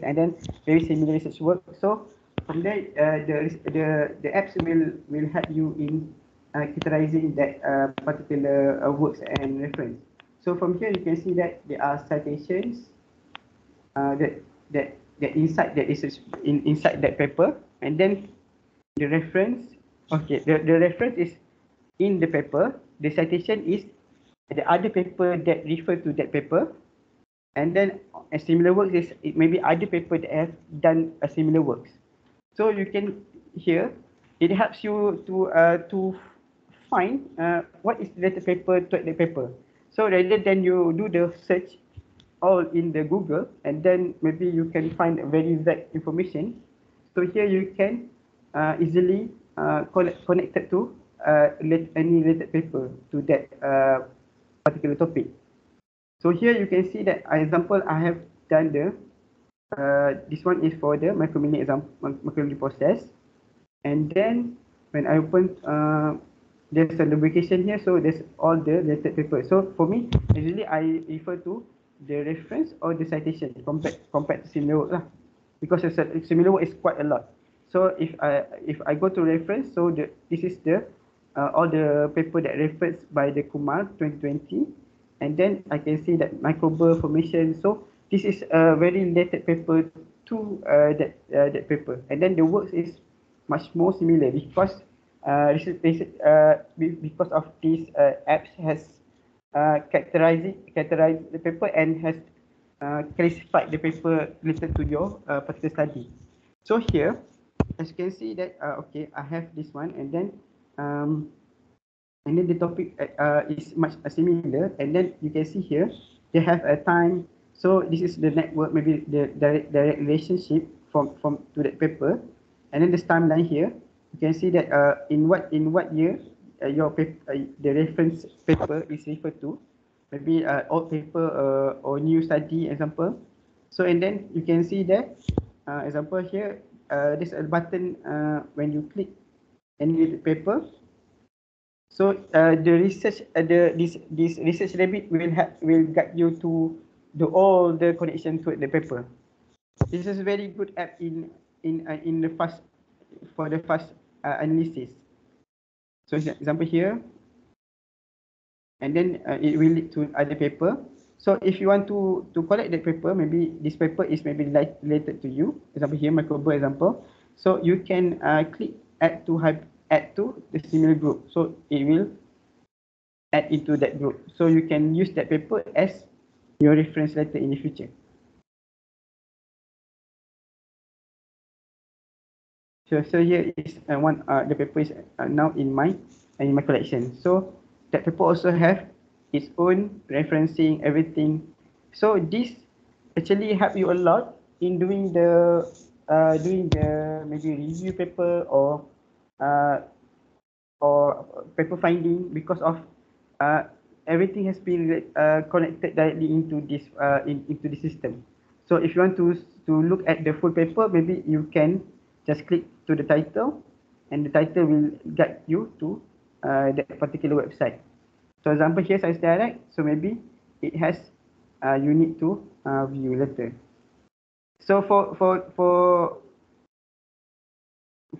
and then very similar research work. So from there, the apps will help you in categorizing that particular works and reference. So from here, you can see that there are citations that inside that is inside that paper, and then the reference. Okay, the reference is in the paper. The citation is the other paper that refer to that paper, and then a similar works is it may be other paper that have done a similar works. So you can here it helps you to find what is related paper to the paper. So rather than you do the search all in the Google and then maybe you can find very vague information. So here you can easily connected to any related paper to that particular topic. So here you can see that example I have done this one is for the micromining process, and then when I open there's a lubrication here, so there's all the related paper. So for me usually I refer to the reference or the citation compared to similar work lah, because similar work is quite a lot. So if I go to reference, so this is the all the paper that referenced by the Kumar 2020, and then I can see that microbial formation. So this is a very related paper to that paper, and then the works is much more similar because because of these apps has categorized the paper and has classify the paper related to your particular study. So here, as you can see that okay, I have this one, and then the topic is much similar, and then you can see here they have a time. So this is the network, maybe the direct relationship from to that paper, and then this timeline here. You can see that in what year your paper, the reference paper is referred to, maybe old paper or new study example. So and then you can see that example here, there's a button when you click any paper. So the research, this research rabbit will guide you to do all the connection to the paper. This is a very good app in the fast for the fast analysis. So example here, and then it will lead to other paper. So if you want to collect that paper, maybe this paper is maybe related to you. Example here, microbial example. So you can click add to the similar group. So it will add into that group. So you can use that paper as your reference letter in the future. So here is the paper is now in my collection. So that paper also have its own referencing everything. So this actually help you a lot in doing the maybe review paper uh, or paper finding, because of uh, everything has been connected directly into into the system. So if you want to look at the full paper, maybe you can just click to the title, and the title will guide you to that particular website. So example here, Science Direct. So maybe it has you need to view later. So for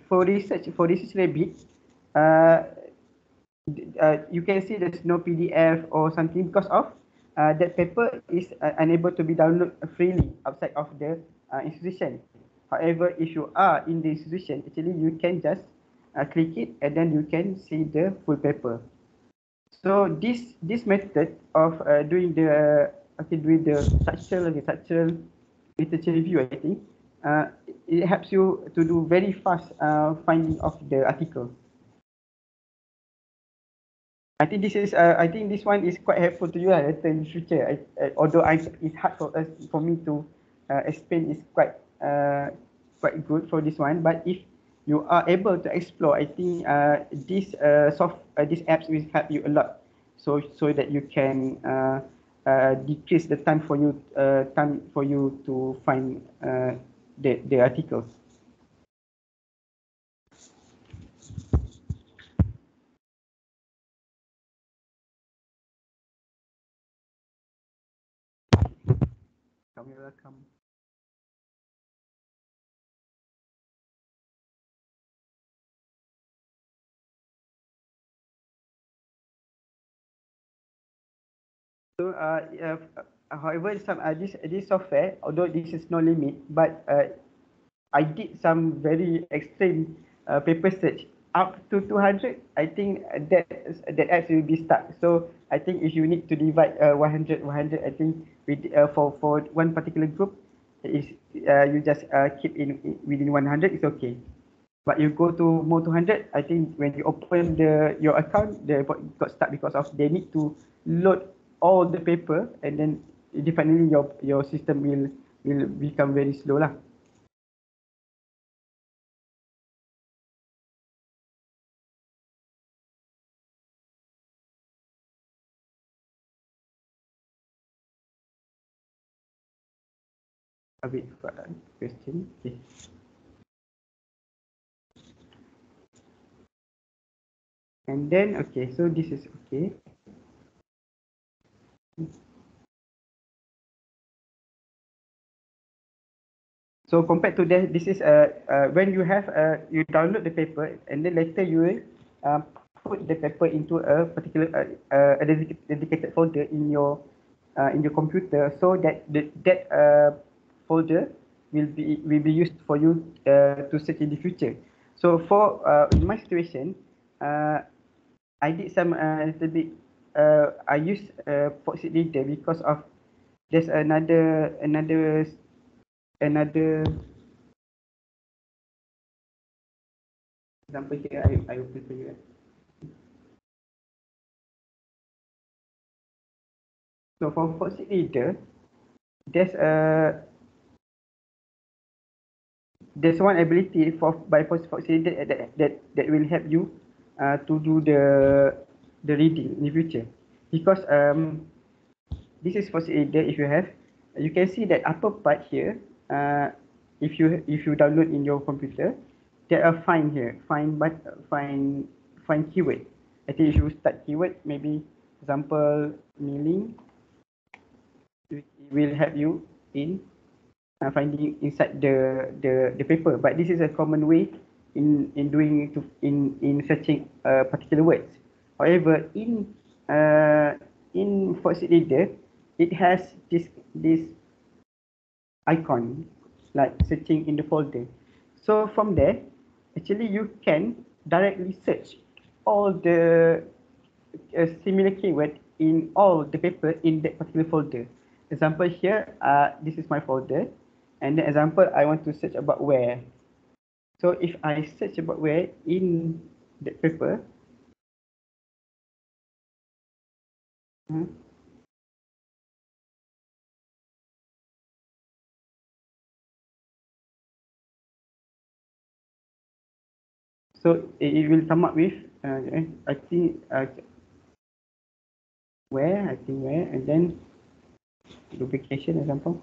research rabbit, uh, you can see there's no PDF or something because of that paper is unable to be downloaded freely outside of the institution. However, if you are in the institution, actually you can just click it, and then you can see the full paper. So this method of doing the structural literature review, I think, it helps you to do very fast finding of the article. I think this one is quite helpful to you later in the future. Although it's hard for me to explain, it's quite good for this one. But if you are able to explore, I think these apps will help you a lot. So that you can decrease the time for you to find the articles. Welcome. So, however, this software, although this is no limit, but I did some very extreme paper search up to 200. I think that apps will be stuck. So I think if you need to divide 100, I think for one particular group, is you just keep within 100. It's okay. But you go to more 200, I think when you open your account, they got stuck because of they need to load all the paper, and then definitely your system will become very slow lah. A bit question. Okay. And then okay, so this is okay. So compared to that, this is when you have you download the paper, and then later you will put the paper into a particular a dedicated folder in your computer, so that that folder will be used for you to search in the future. So for in my situation, I did some little bit. I use Foxit Reader because of there's another example here. I open for you. So for Foxit Reader, there's a there's one ability by Foxit Reader that will help you to do the reading in the future, because this is Foxit Reader. If you have, you can see that upper part here. If you download in your computer, there are find here, find keyword. I think if you start keyword, maybe example milling, it will help you in finding inside the paper. But this is a common way in doing to in searching particular words. However, in Foxit Reader, it has this icon like searching in the folder. So from there, actually you can directly search all the similar keyword in all the paper in that particular folder. Example here, this is my folder, and the example I want to search about where. So if I search about where in the paper, so it will come up with I think where, and then duplication example.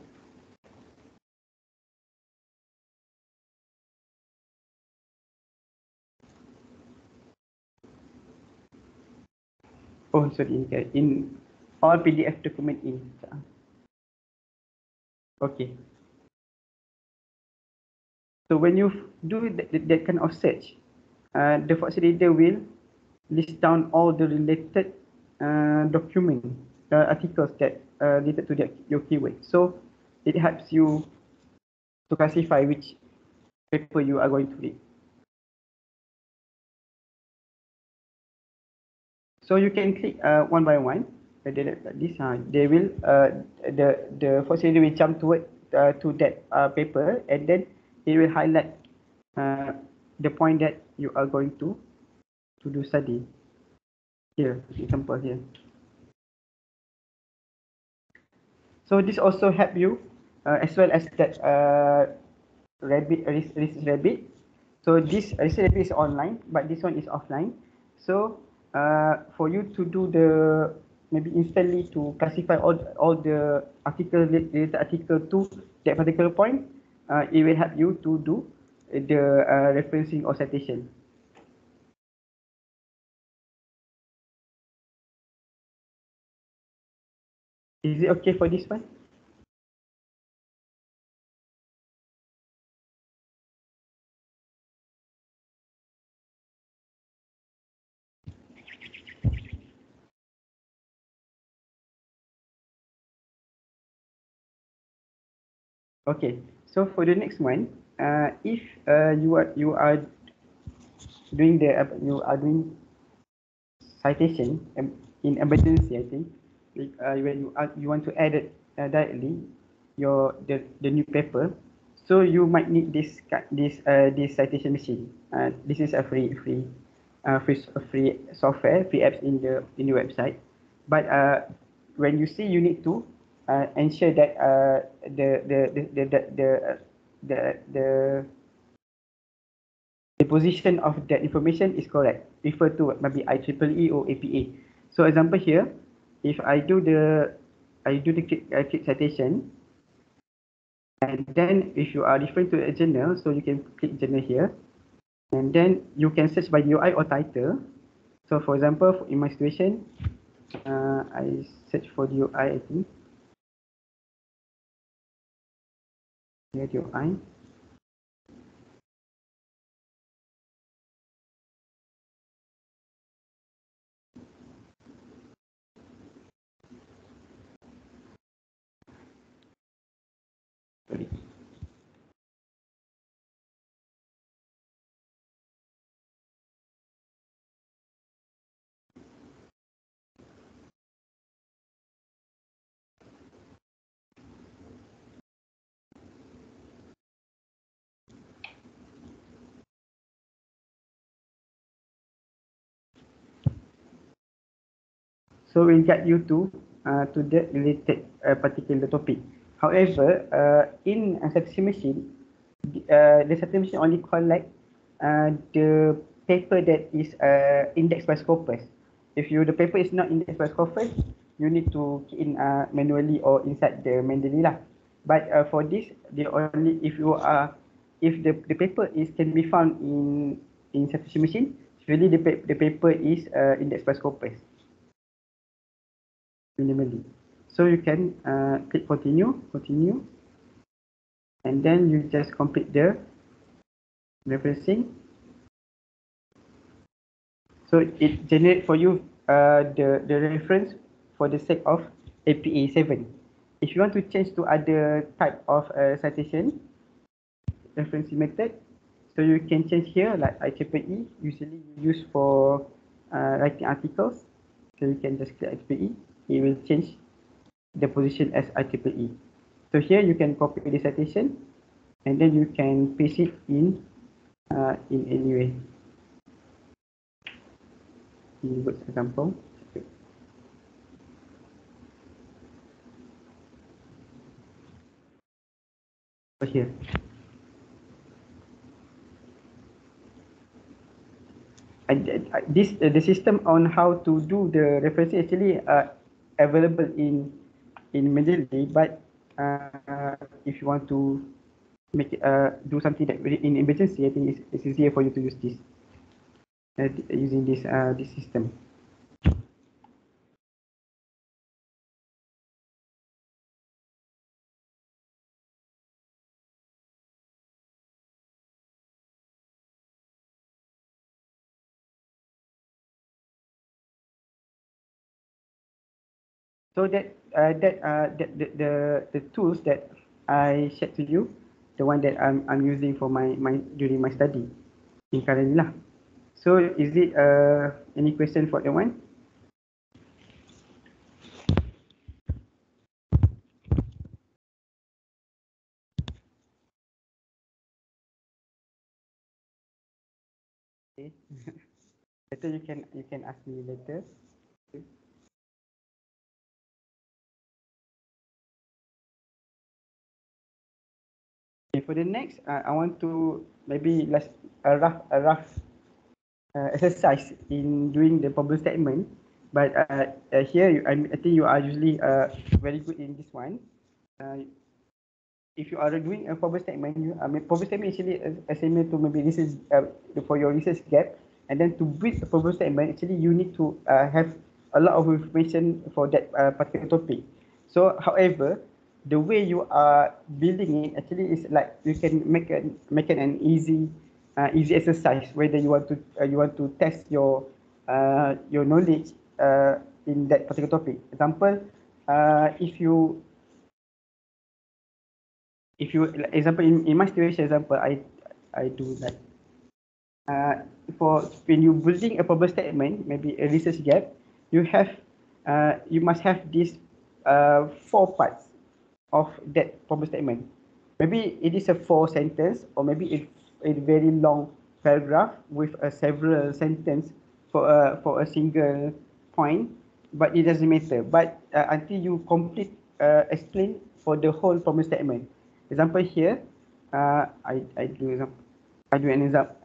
Oh, sorry, in all PDF document in. Okay. So when you do that kind of search, the Foxit Reader will list down all the related document articles that related to your keyword. So it helps you to classify which paper you are going to read. So you can click one by one. Like this, they will the Foxit Reader will jump to that paper, and then it will highlight the point that you are going to do study. Here, example here. So this also help you as well as that research rabbit. So this research rabbit is online, but this one is offline. So for you to do the maybe instantly to classify all the article related article to that particular point, it will help you to do the referencing or citation. Is it okay for this one? Okay, so for the next one, if you are doing you are doing citation in emergency, I think, when you want to add it directly the new paper, so you might need this citation machine. This is a free software, free apps in the website. But when you see, you need to ensure that the the position of that information is correct. Refer to maybe IEEE or APA. So example here, if I do the click citation, and then if you are referring to a journal, so you can click journal here, and then you can search by URI or title. So for example, in my situation, I search for the URI, I think. Here URI. Sorry. So we'll guide you to the related particular topic. However, in a statistics machine, the statistics machine only collect the paper that is indexed by Scopus. If the paper is not indexed by Scopus, you need to key in manually or inside the Mendeley lah. But for this, they only if the paper is can be found in statistics machine, really the paper is indexed by Scopus minimally. So you can click continue, and then you just complete the referencing. So it generate for you the reference for the sake of APA 7. If you want to change to other type of citation referencing method, so you can change here like IEEE, usually used for writing articles. So you can just click IEEE, it will change the position as IEEE. So here you can copy the citation and then you can paste it in any way. In good example. So here. This the system on how to do the referencing actually available in Mendeley, but if you want to make it do something that in emergency, I think it's easier for you to use this using this system. So the tools that I shared to you, the one that I'm using for my during my study in currently lah. So is it any question for the one? Okay. Later you can ask me later. Okay, for the next, I want to maybe let's a rough exercise in doing the problem statement. But here, I think you are usually very good in this one. If you are doing a problem statement, problem statement actually similar to maybe this is for your research gap. And then to build a problem statement, actually you need to have a lot of information for that particular topic. So, however, the way you are building it actually is like you can make an easy exercise whether you want to test your knowledge in that particular topic. Example, if you like, example in my situation example, I do like for when you building a problem statement, maybe a research gap, you must have these 4 parts of that problem statement. Maybe it is a 4 sentence, or maybe it's a very long paragraph with several sentence for a single point, but it doesn't matter. But until you complete explain for the whole problem statement. Example here, I do an example.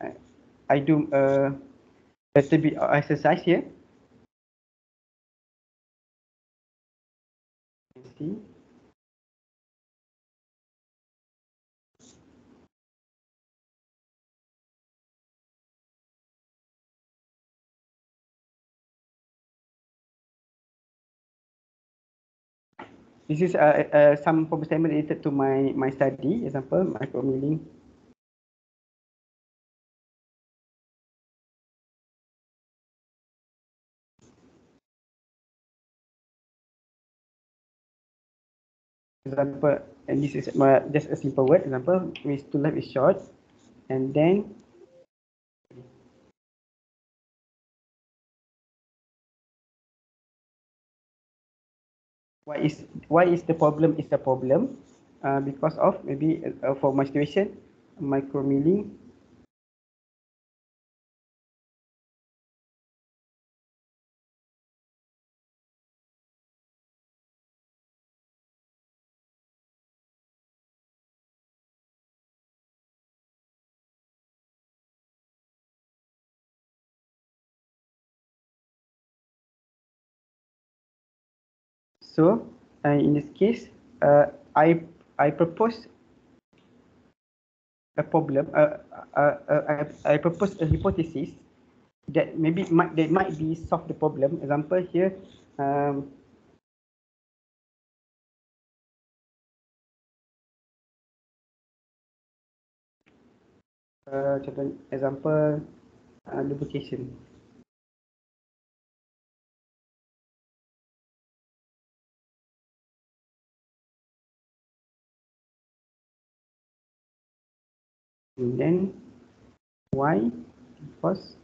I do a little bit of exercise here. See. This is some problem statement related to my study. Example, micromilling. Example, and this is just a simple word. Example, with to life is short, and then why is the problem is the problem because of maybe for my situation, micromilling. So in this case, I propose a problem. I propose a hypothesis that might be solve the problem. Example here, um, contoh example lubrication. And then why? Because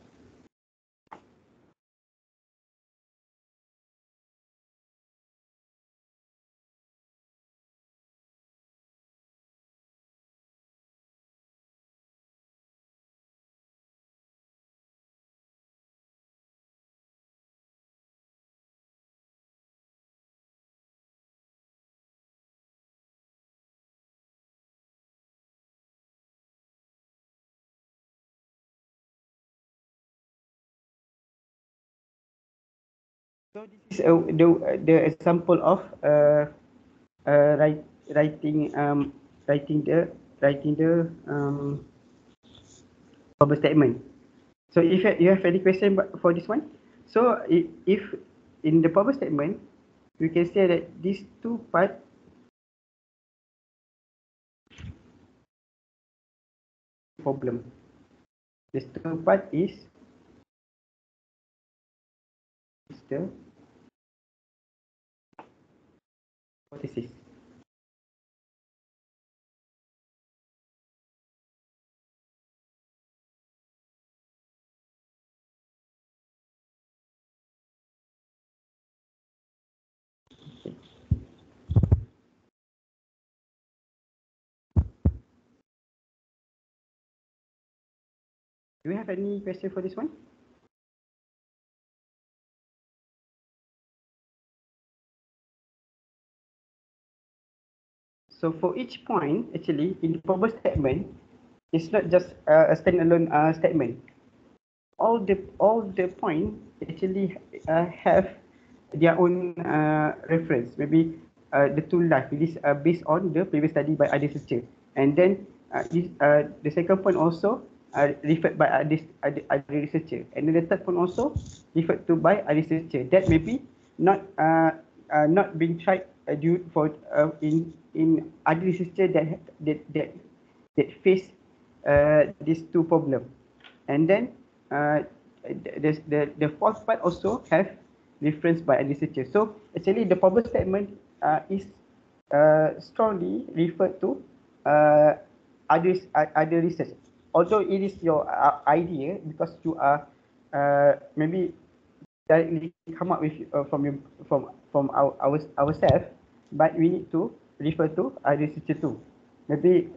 so this is the example of write, writing writing the problem statement. So if you have any question for this one, so if in the problem statement we can say that these two part problem. This two part is the hypothesis. Do you have any question for this one? So for each point, actually, in the problem statement, it's not just a standalone statement. All the point actually have their own reference. Maybe the two life this based on the previous study by other researcher, and then the second point also referred by other researcher, and then the third point also referred to by other researcher. That maybe not being tried due for in other researcher that face these two problems. And then the fourth part also have reference by a researcher. So actually the problem statement is strongly referred to other research. Although it is your idea, because you are maybe directly come up with ourselves, but we need to refer to other researcher too. Maybe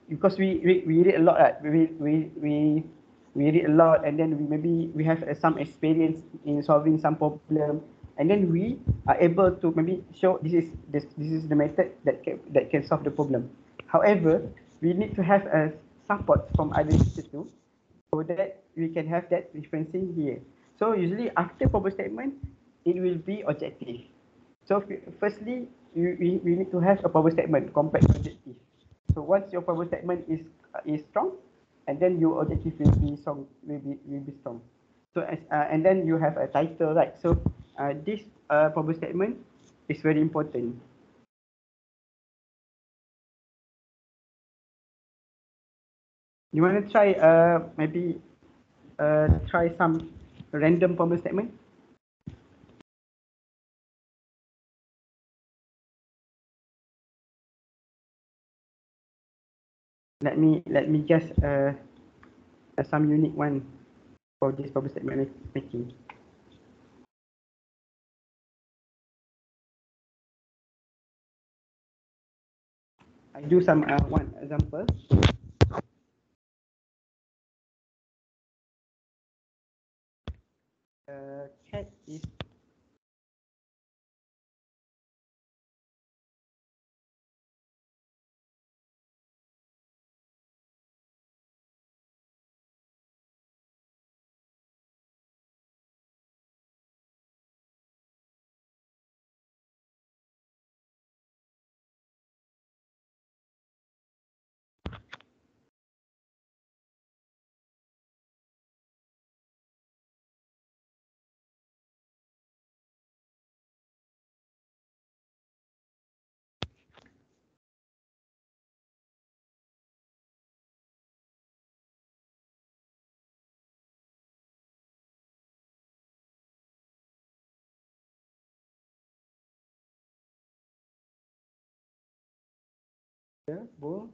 because we read a lot, right? We read a lot, and then maybe we have some experience in solving some problem, and then we are able to maybe show this is the method that can solve the problem. However, we need to have a support from other institute so that we can have that referencing here. So usually after problem statement, it will be objective. So firstly, we need to have a problem statement compared to objective. So once your problem statement is strong, and then your objective will be strong, will be strong. So and then you have a title, right? So this problem statement is very important. You want to try maybe try some random problem statement? Let me just some unique one for this problem statement making. I do some one example. Cat is Yeah, Bo.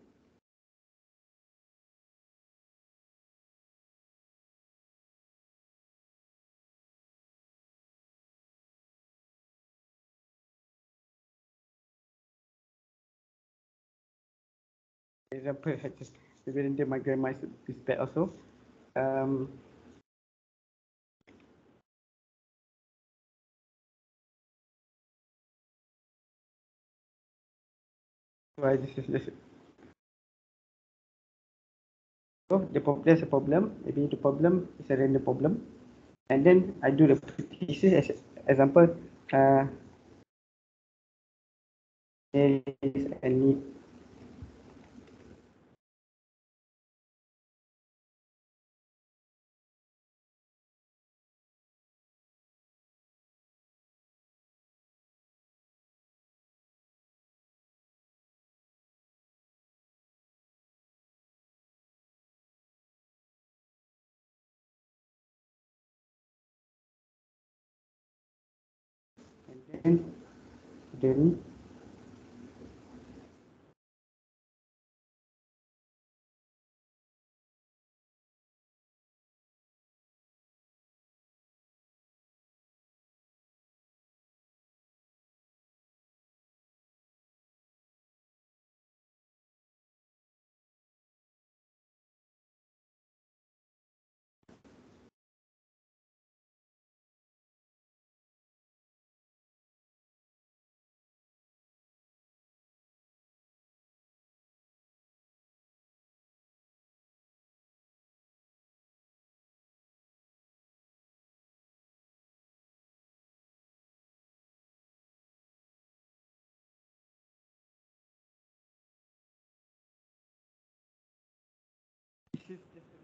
Example, I just maybe my grandma is bad also. Um, why this is this. So there's a problem. Maybe the problem is a random problem, and then I do the pieces as example. Uh, there is a need. And then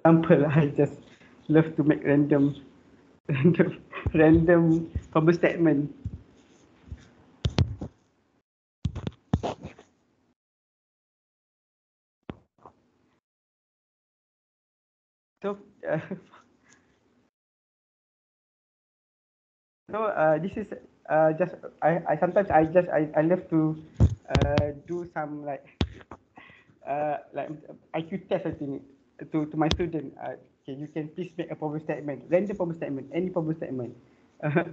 example, I just love to make random, random public statement. So, this is just I sometimes I love to do some like IQ test I think to my student. Okay, you can please make a problem statement, random problem statement, any problem statement,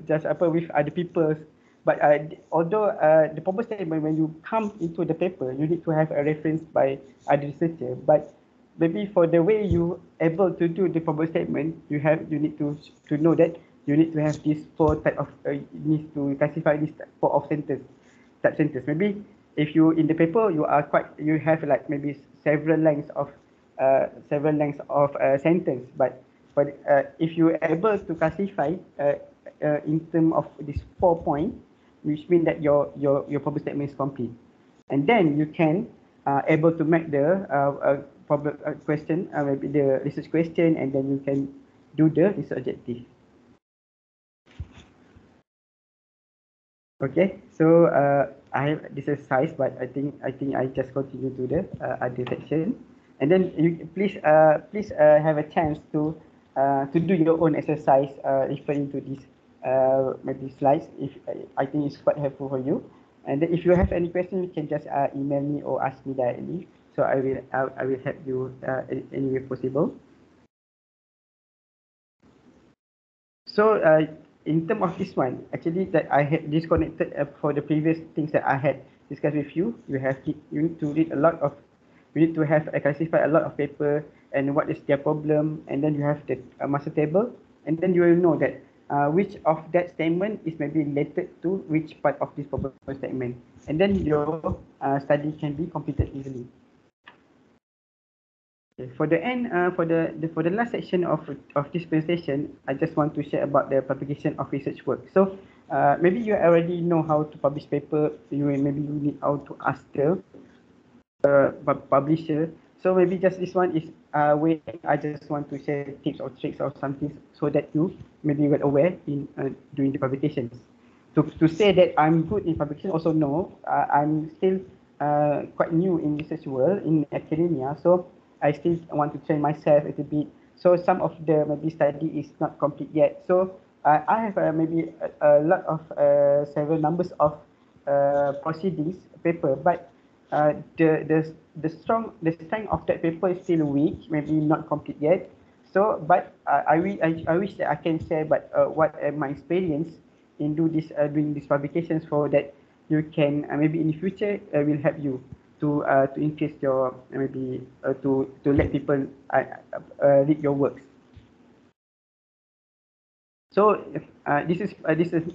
just apa with other people's. But although the problem statement when you come into the paper, you need to have a reference by other researcher. But maybe for the way you able to do the problem statement, you need to know that you need to have this four type of you need to classify this four of sentence. Maybe if you in the paper you have like maybe several lengths of sentence, but if you are able to classify in term of this 4 point, which means that your problem statement is complete, and then you can able to make the problem question, maybe the research question, and then you can do the research objective. Okay, so I have this exercise, but I think I just continue to the other section, and then you please have a chance to do your own exercise referring to this maybe slides. If I think it's quite helpful for you, and then if you have any question, you can just email me or ask me directly. So I will help you any way possible. So in terms of this one, actually that I had disconnected for the previous things that I had discussed with you. You need to read a lot of, you need to have classify a lot of paper and what is their problem, and then you have the master table, and then you will know that which of that statement is maybe related to which part of this problem statement, and then your study can be completed easily. Okay, for the end, for the last section of this presentation, I just want to share about the publication of research work. So maybe you already know how to publish paper. Maybe you need how to ask the publisher. So maybe just this one is where I just want to share tips or tricks or something so that you maybe get aware in doing the publications. To say that I'm good in publication, also no, I'm still quite new in research world in academia, so I still want to train myself a little bit. So some of the maybe study is not complete yet. So I have maybe a lot of several numbers of proceedings paper, but the strength of that paper is still weak, maybe not complete yet. So, but I wish that I can share, but what my experience in doing these publications, for that you can maybe in the future will help you to increase your maybe to let people read your works. So this is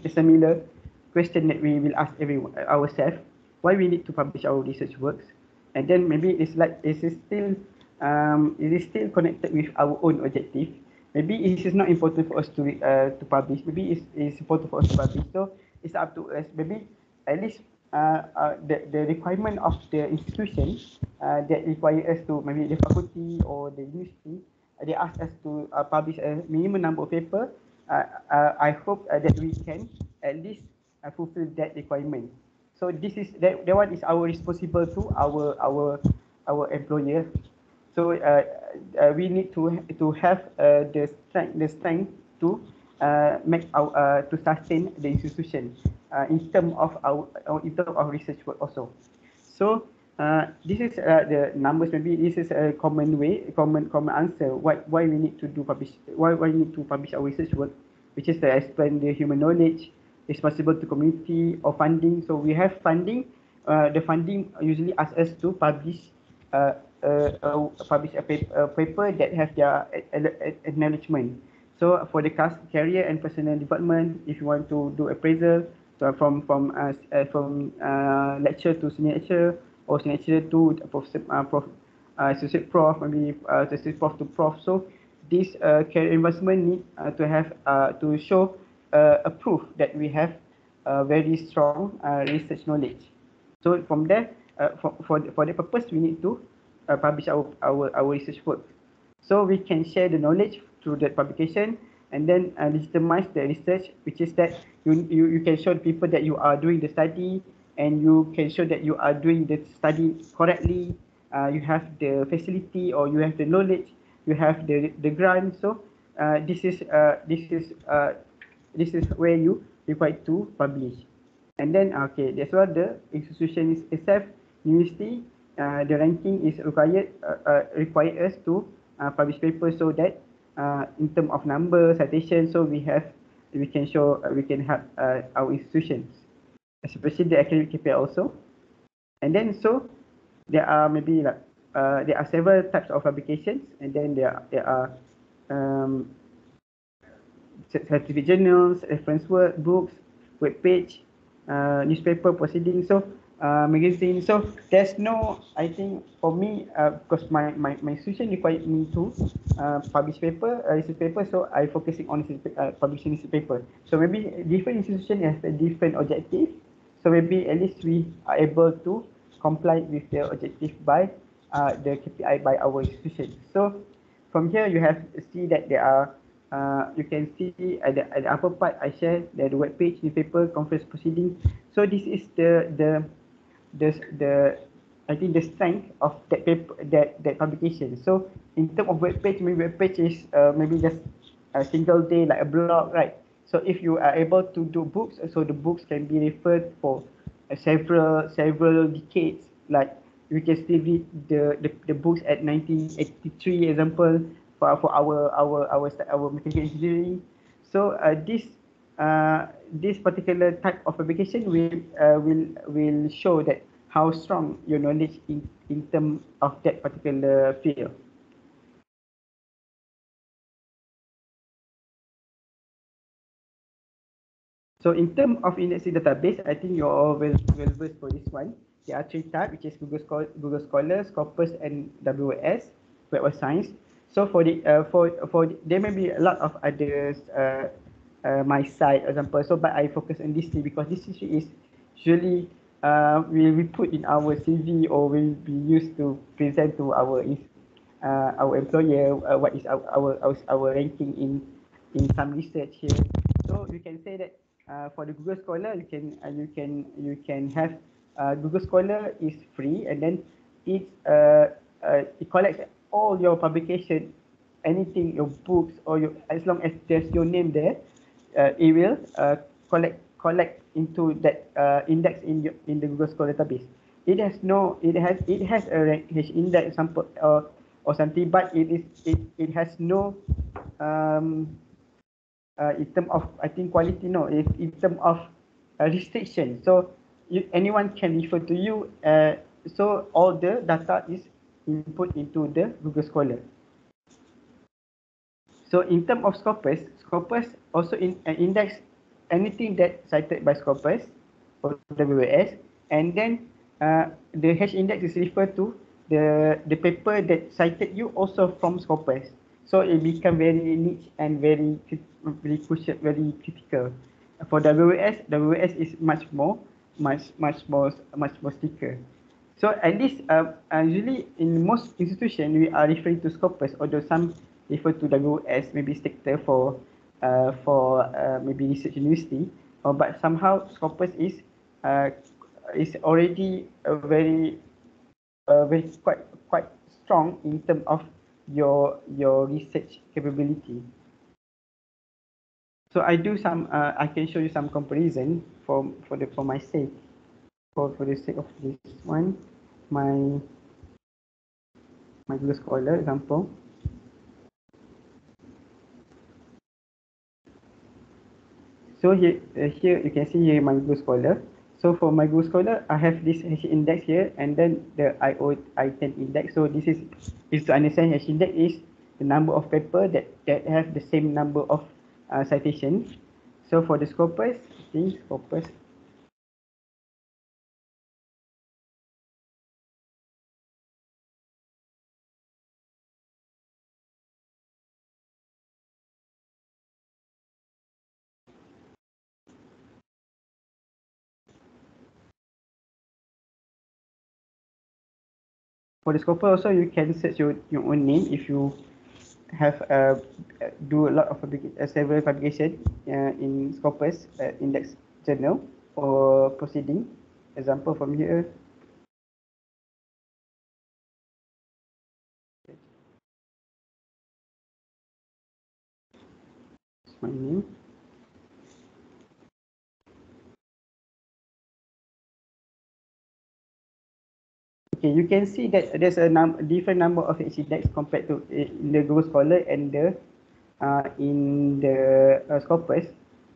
a similar question that we will ask everyone ourselves: why we need to publish our research works, and then maybe it's like it is still connected with our own objective. Maybe it is not important for us to publish. Maybe it's important for us to publish. So it's up to us. Maybe at least the requirement of the institution that require us to, maybe the faculty or the university, they ask us to publish a minimum number of paper. I hope that we can at least fulfill that requirement. So this is that one is our responsible to our employer. So we need to have the strength to make to sustain the institution in terms of our research work also. So this is the numbers. Maybe this is a common answer. Why we need to why we need to publish our research work, which is to expand the human knowledge, responsible to community, or funding. So we have funding. The funding usually asks us to publish a paper that have their acknowledgement. So for the career and personal development, if you want to do appraisal, from lecturer to senior lecturer, or senior lecturer to associate prof, maybe associate prof to prof. So this career investment need to have to show a proof that we have very strong research knowledge. So from there, for the purpose, we need to publish our research work. So we can share the knowledge through that publication, and then legitimize the research, which is that you can show people that you are doing the study, and you can show that you are doing the study correctly. You have the facility, or you have the knowledge, you have the grant. So this is where you required to publish. And then okay, that's why the institution is itself, university, the ranking is require us to publish papers, so that in terms of number citation, so we can show we can help our institutions, especially the academic KPI also. And then so there are maybe like there are several types of publications, and then there are scientific journals, reference work, books, web page, newspaper, proceedings, so magazine. So there's no, I think for me, because my institution required me to publish research paper, so I focusing on publishing research paper. So maybe different institution has a different objective. So maybe at least we are able to comply with the objective by the KPI by our institution. So from here you have see that there are you can see at the upper part I share the web page, newspaper, conference proceeding. So this is the I think the strength of that paper, that publication. So in terms of web page, maybe web page is maybe just a single day, like a blog, right? So if you are able to do books, so the books can be referred for several decades. Like we can still read the books at 1983, example, for our mechanical engineering. So this particular type of publication will show that how strong your knowledge in terms of that particular field. So in terms of indexing database, I think you're all well versed for this one. There are three types, which is Google Scholar, Scopus, and WS, Web of Science. So there may be a lot of others, my site example. So but I focus on this three because this three is usually will be put in our CV, or will be used to present to our employer what is our ranking in some research here. So you can say that for the Google Scholar, you can have Google Scholar is free, and then it collects all your publication, anything, your books, or as long as there's your name there, it will collect into that index in the Google Scholar database. it has a H index sample or something, but it has no in term of I think quality, no, in term of restriction. So anyone can refer to you. So all the data is input into the Google Scholar. So in terms of Scopus also index anything that cited by Scopus or WS, and then the H index is referred to the paper that cited you also from Scopus. So it become very niche and very crucial, very critical. For WS is much more stricter. So at least usually in most institutions we are referring to Scopus, although some refer to WS, maybe sector for maybe research university, but somehow Scopus is already very quite strong in terms of your research capability. So I do some I can show you some comparison for my sake, for the sake of this one, my Google Scholar example. So here you can see here my Google Scholar. So for my Google Scholar, I have this H index here, and then the I10 index. So this is to understand H index is the number of paper that have the same number of citations. So for the Scopus, I think Scopus. For the Scopus also, you can search your own name if you have do a lot of several publication in Scopus index journal or proceeding. Example from here. My name. Okay, you can see that there's a different number of H index compared to in the Google Scholar and the in the Scopus,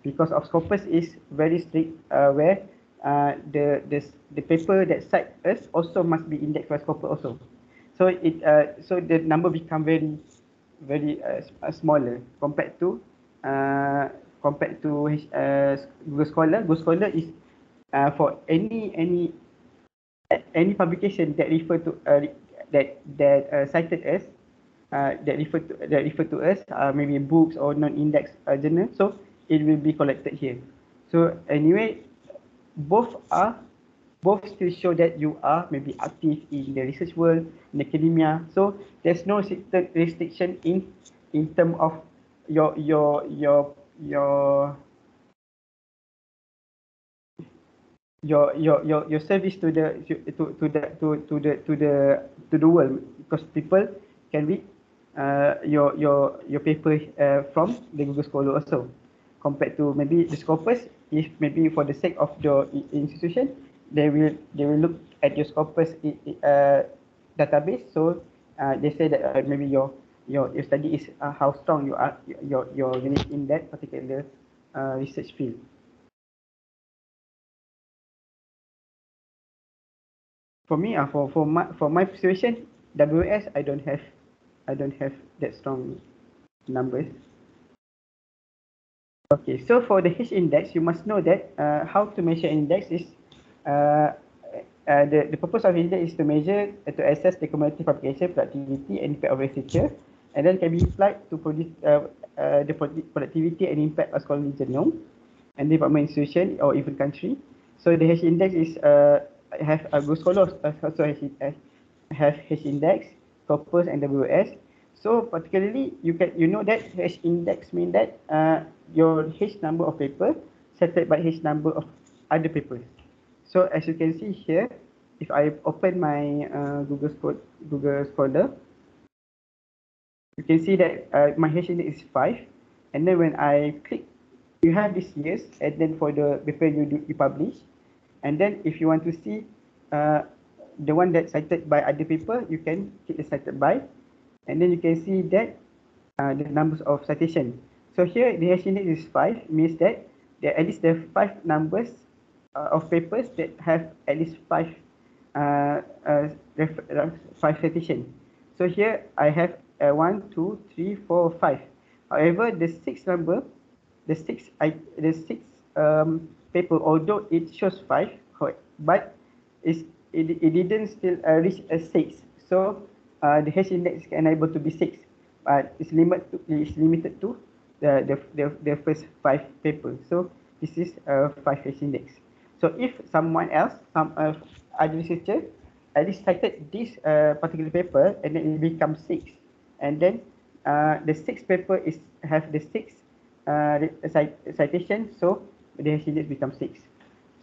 because of Scopus is very strict where the paper that cite us also must be indexed by Scopus also. So so the number become very smaller compared to Google Scholar. Google Scholar is for any publication that refer to that cited us that refer to us maybe books or non-index journal, so it will be collected here. So anyway, both still show that you are maybe active in the research world, in academia. So there's no restriction in term of your your service to the to the world, because people can read your paper from the Google Scholar also, compared to maybe the Scopus. If maybe for the sake of your institution, they will look at your Scopus database. So they say that maybe your study is how strong you are your unit in that particular research field. For me, for my situation, WS I don't have that strong numbers. Okay, so for the H index, you must know that how to measure index is the purpose of index is to measure to assess the cumulative publication productivity and impact of researcher, and then can be applied to produce the productivity and impact of scholarly journal and department institution or even country. So the H index is have a good scholars also have H index, Scopus and WS. So particularly you know that H index mean that your H number of paper settled by H number of other papers. So as you can see here, if I open my Google Scholar, you can see that my H index is 5, and then when I click, you have this years, and then for the paper you publish, and then if you want to see the one that's cited by other people, you can click the cited by, and then you can see that the numbers of citation. So here the hash index is 5, means that there at least there are 5 numbers of papers that have at least 5 5 citation. So here I have 1, 2, 3, 4, 5. However, the sixth number, the sixth paper, although it shows 5, but it didn't still reach a 6. So the hash index can able to be 6, but it's limited to the first 5 papers. So this is a 5 hash index. So if someone else, some other researcher, at least cited this particular paper, and then it becomes 6, and then the sixth paper is have the 6 citation, so the hash index becomes 6.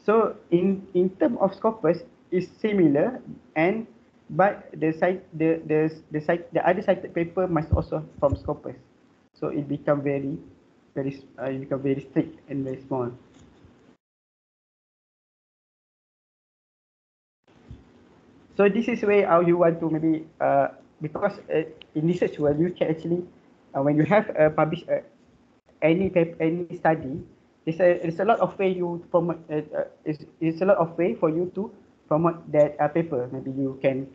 So in term of Scopus is similar, and but the other cited paper must also from Scopus. So it become very strict and very small. So this is way how you want to maybe because in research world you can actually when you have published any paper, any study, there's a lot of way you promote. It's a lot of way for you to promote that paper. Maybe you can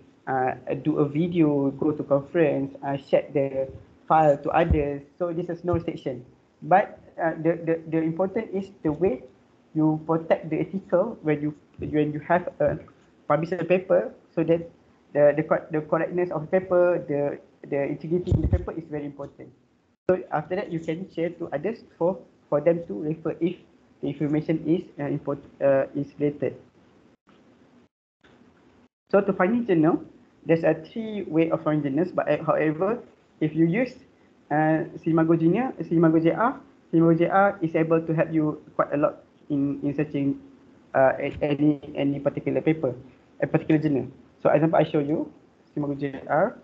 do a video, go to conference, share the file to others. So this is no restriction. But the important is the way you protect the ethical when you have publish a paper, so that the correctness of the paper, the integrity in the paper is very important. So after that, you can share to others for them to refer if the information is is related. So to find journal, there's a 3 way of finding journals. But however, if you use Simago Junior, Simago JR, Simago JR is able to help you quite a lot in searching any particular paper, a particular journal. So example, I show you Simago JR.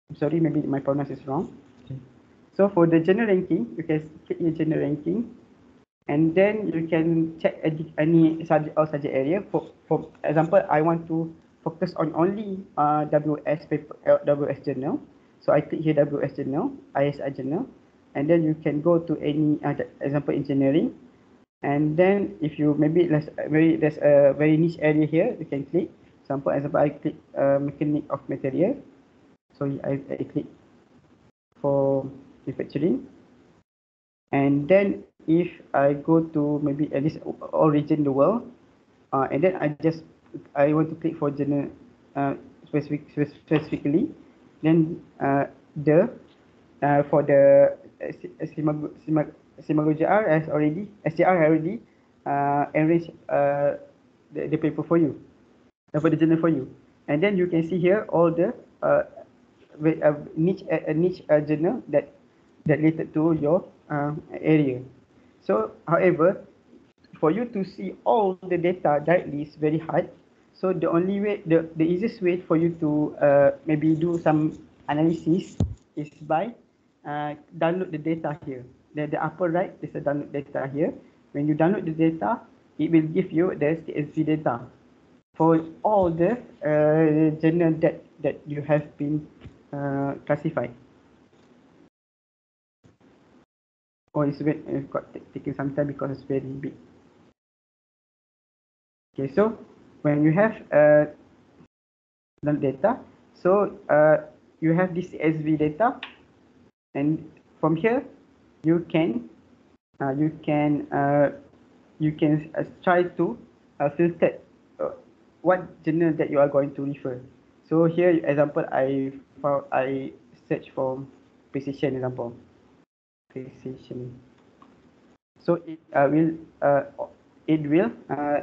I'm sorry, maybe my pronounce is wrong. Okay. So for the general ranking, you can click in general ranking, and then you can check any subject or subject area. For example, I want to focus on only WS paper, WS journal. So I click here WS journal, ISI journal, and then you can go to any example engineering. And then if you maybe there's a very niche area here, you can click. Example, I click mechanic of material. So I click for manufacturing, and then if I go to maybe at least origin the world, and then I want to click for journal specifically, then for the Simago JR has already arranged the paper for you, for the journal for you, and then you can see here all the niche journal that related to your area. So, however, for you to see all the data directly is very hard. So the only way, the easiest way for you to maybe do some analysis is by download the data here. The upper right is a download data here. When you download the data, it will give you the CSV data for all the journal that you have been classified. Oh, it's got taking some time because it's very big. Okay, so when you have data, so you have this CSV data, and from here you can try to filter what journal that you are going to refer. So here, example, I search for precision example. Precision. So it will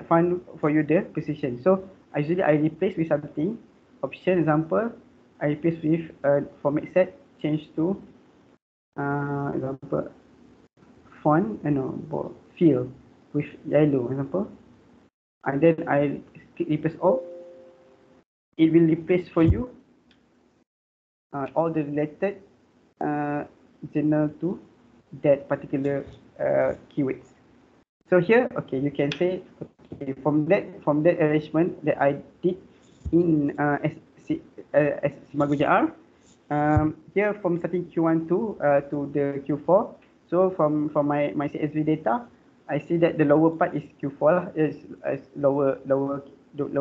find for you the precision. So usually I replace with something. Option example, I replace with format set, change to example font fill with yellow example, and then I click replace all. It will replace for you all the related journal to that particular keywords. So here, okay, you can say Okay, from that arrangement that I did in as Simago JR, here from starting Q1 to the Q4. So from my CSV data, I see that the lower part is Q4 lah, is lower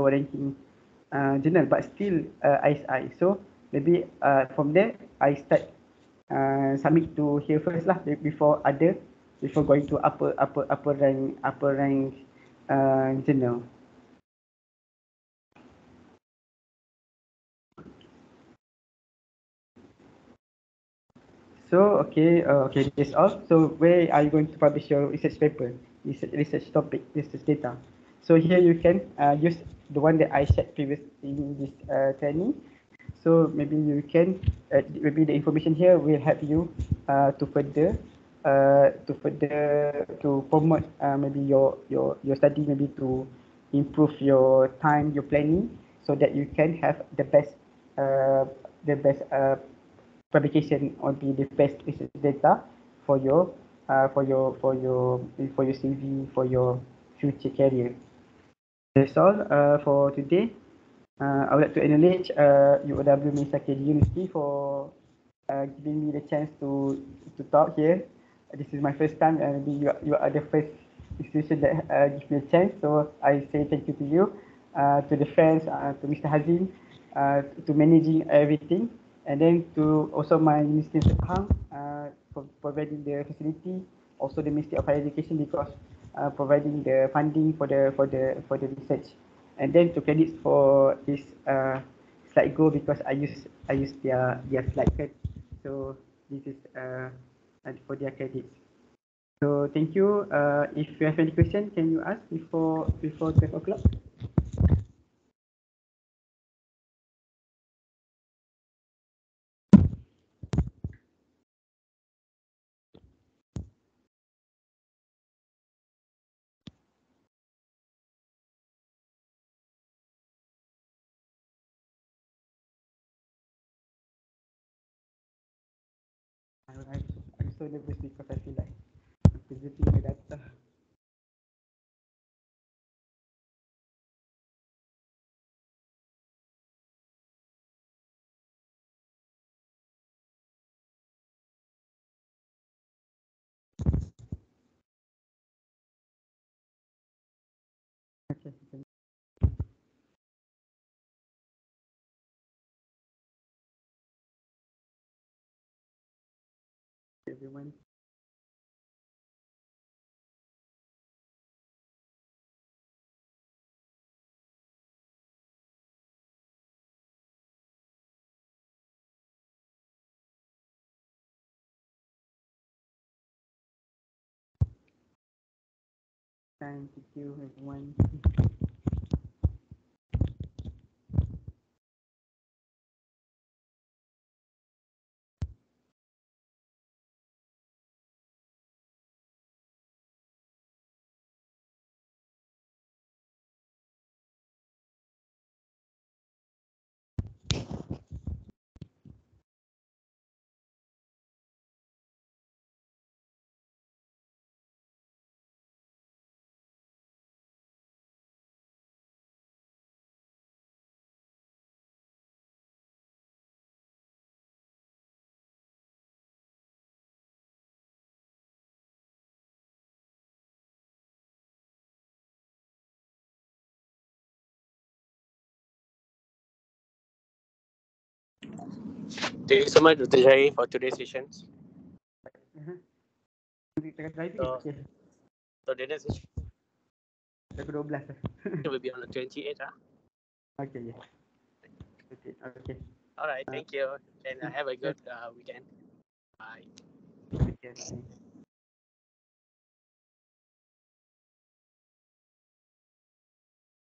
ranking journal, but still ISI. So maybe from there I start submit to here first lah before going to upper rank journal. So okay, that's all. So where are you going to publish your research paper, research topic, research data? So here you can use the one that I shared previously in this training. So maybe you can maybe the information here will help you to further to promote maybe your study, maybe to improve your time, your planning, so that you can have uh, the best publication or the best research data for your for your CV, for your future career. That's all for today. I would like to acknowledge UOW Misaki University for giving me the chance to talk here. This is my first time, and maybe you are the first institution that give me a chance. So I say thank you to you, to the friends, to Mr. Hazim, to managing everything, and then to also my Ministry of Hang for providing the facility, also the Ministry of Higher Education because providing the funding for the research, and then to credit for this slide go because I use their slide set. So this is for their credits. So thank you. If you have any question, can you ask before 12 o'clock? I'm so nervous because I feel like presenting the data. Okay, everyone. Thank you, everyone. Thank you so much, Dr. Jai, for today's sessions. Driving, So, okay. so the next session Pukul 12. will be on the 28th. Okay, yeah. Okay. All right, thank you. And have a good weekend. Bye. Okay, bye.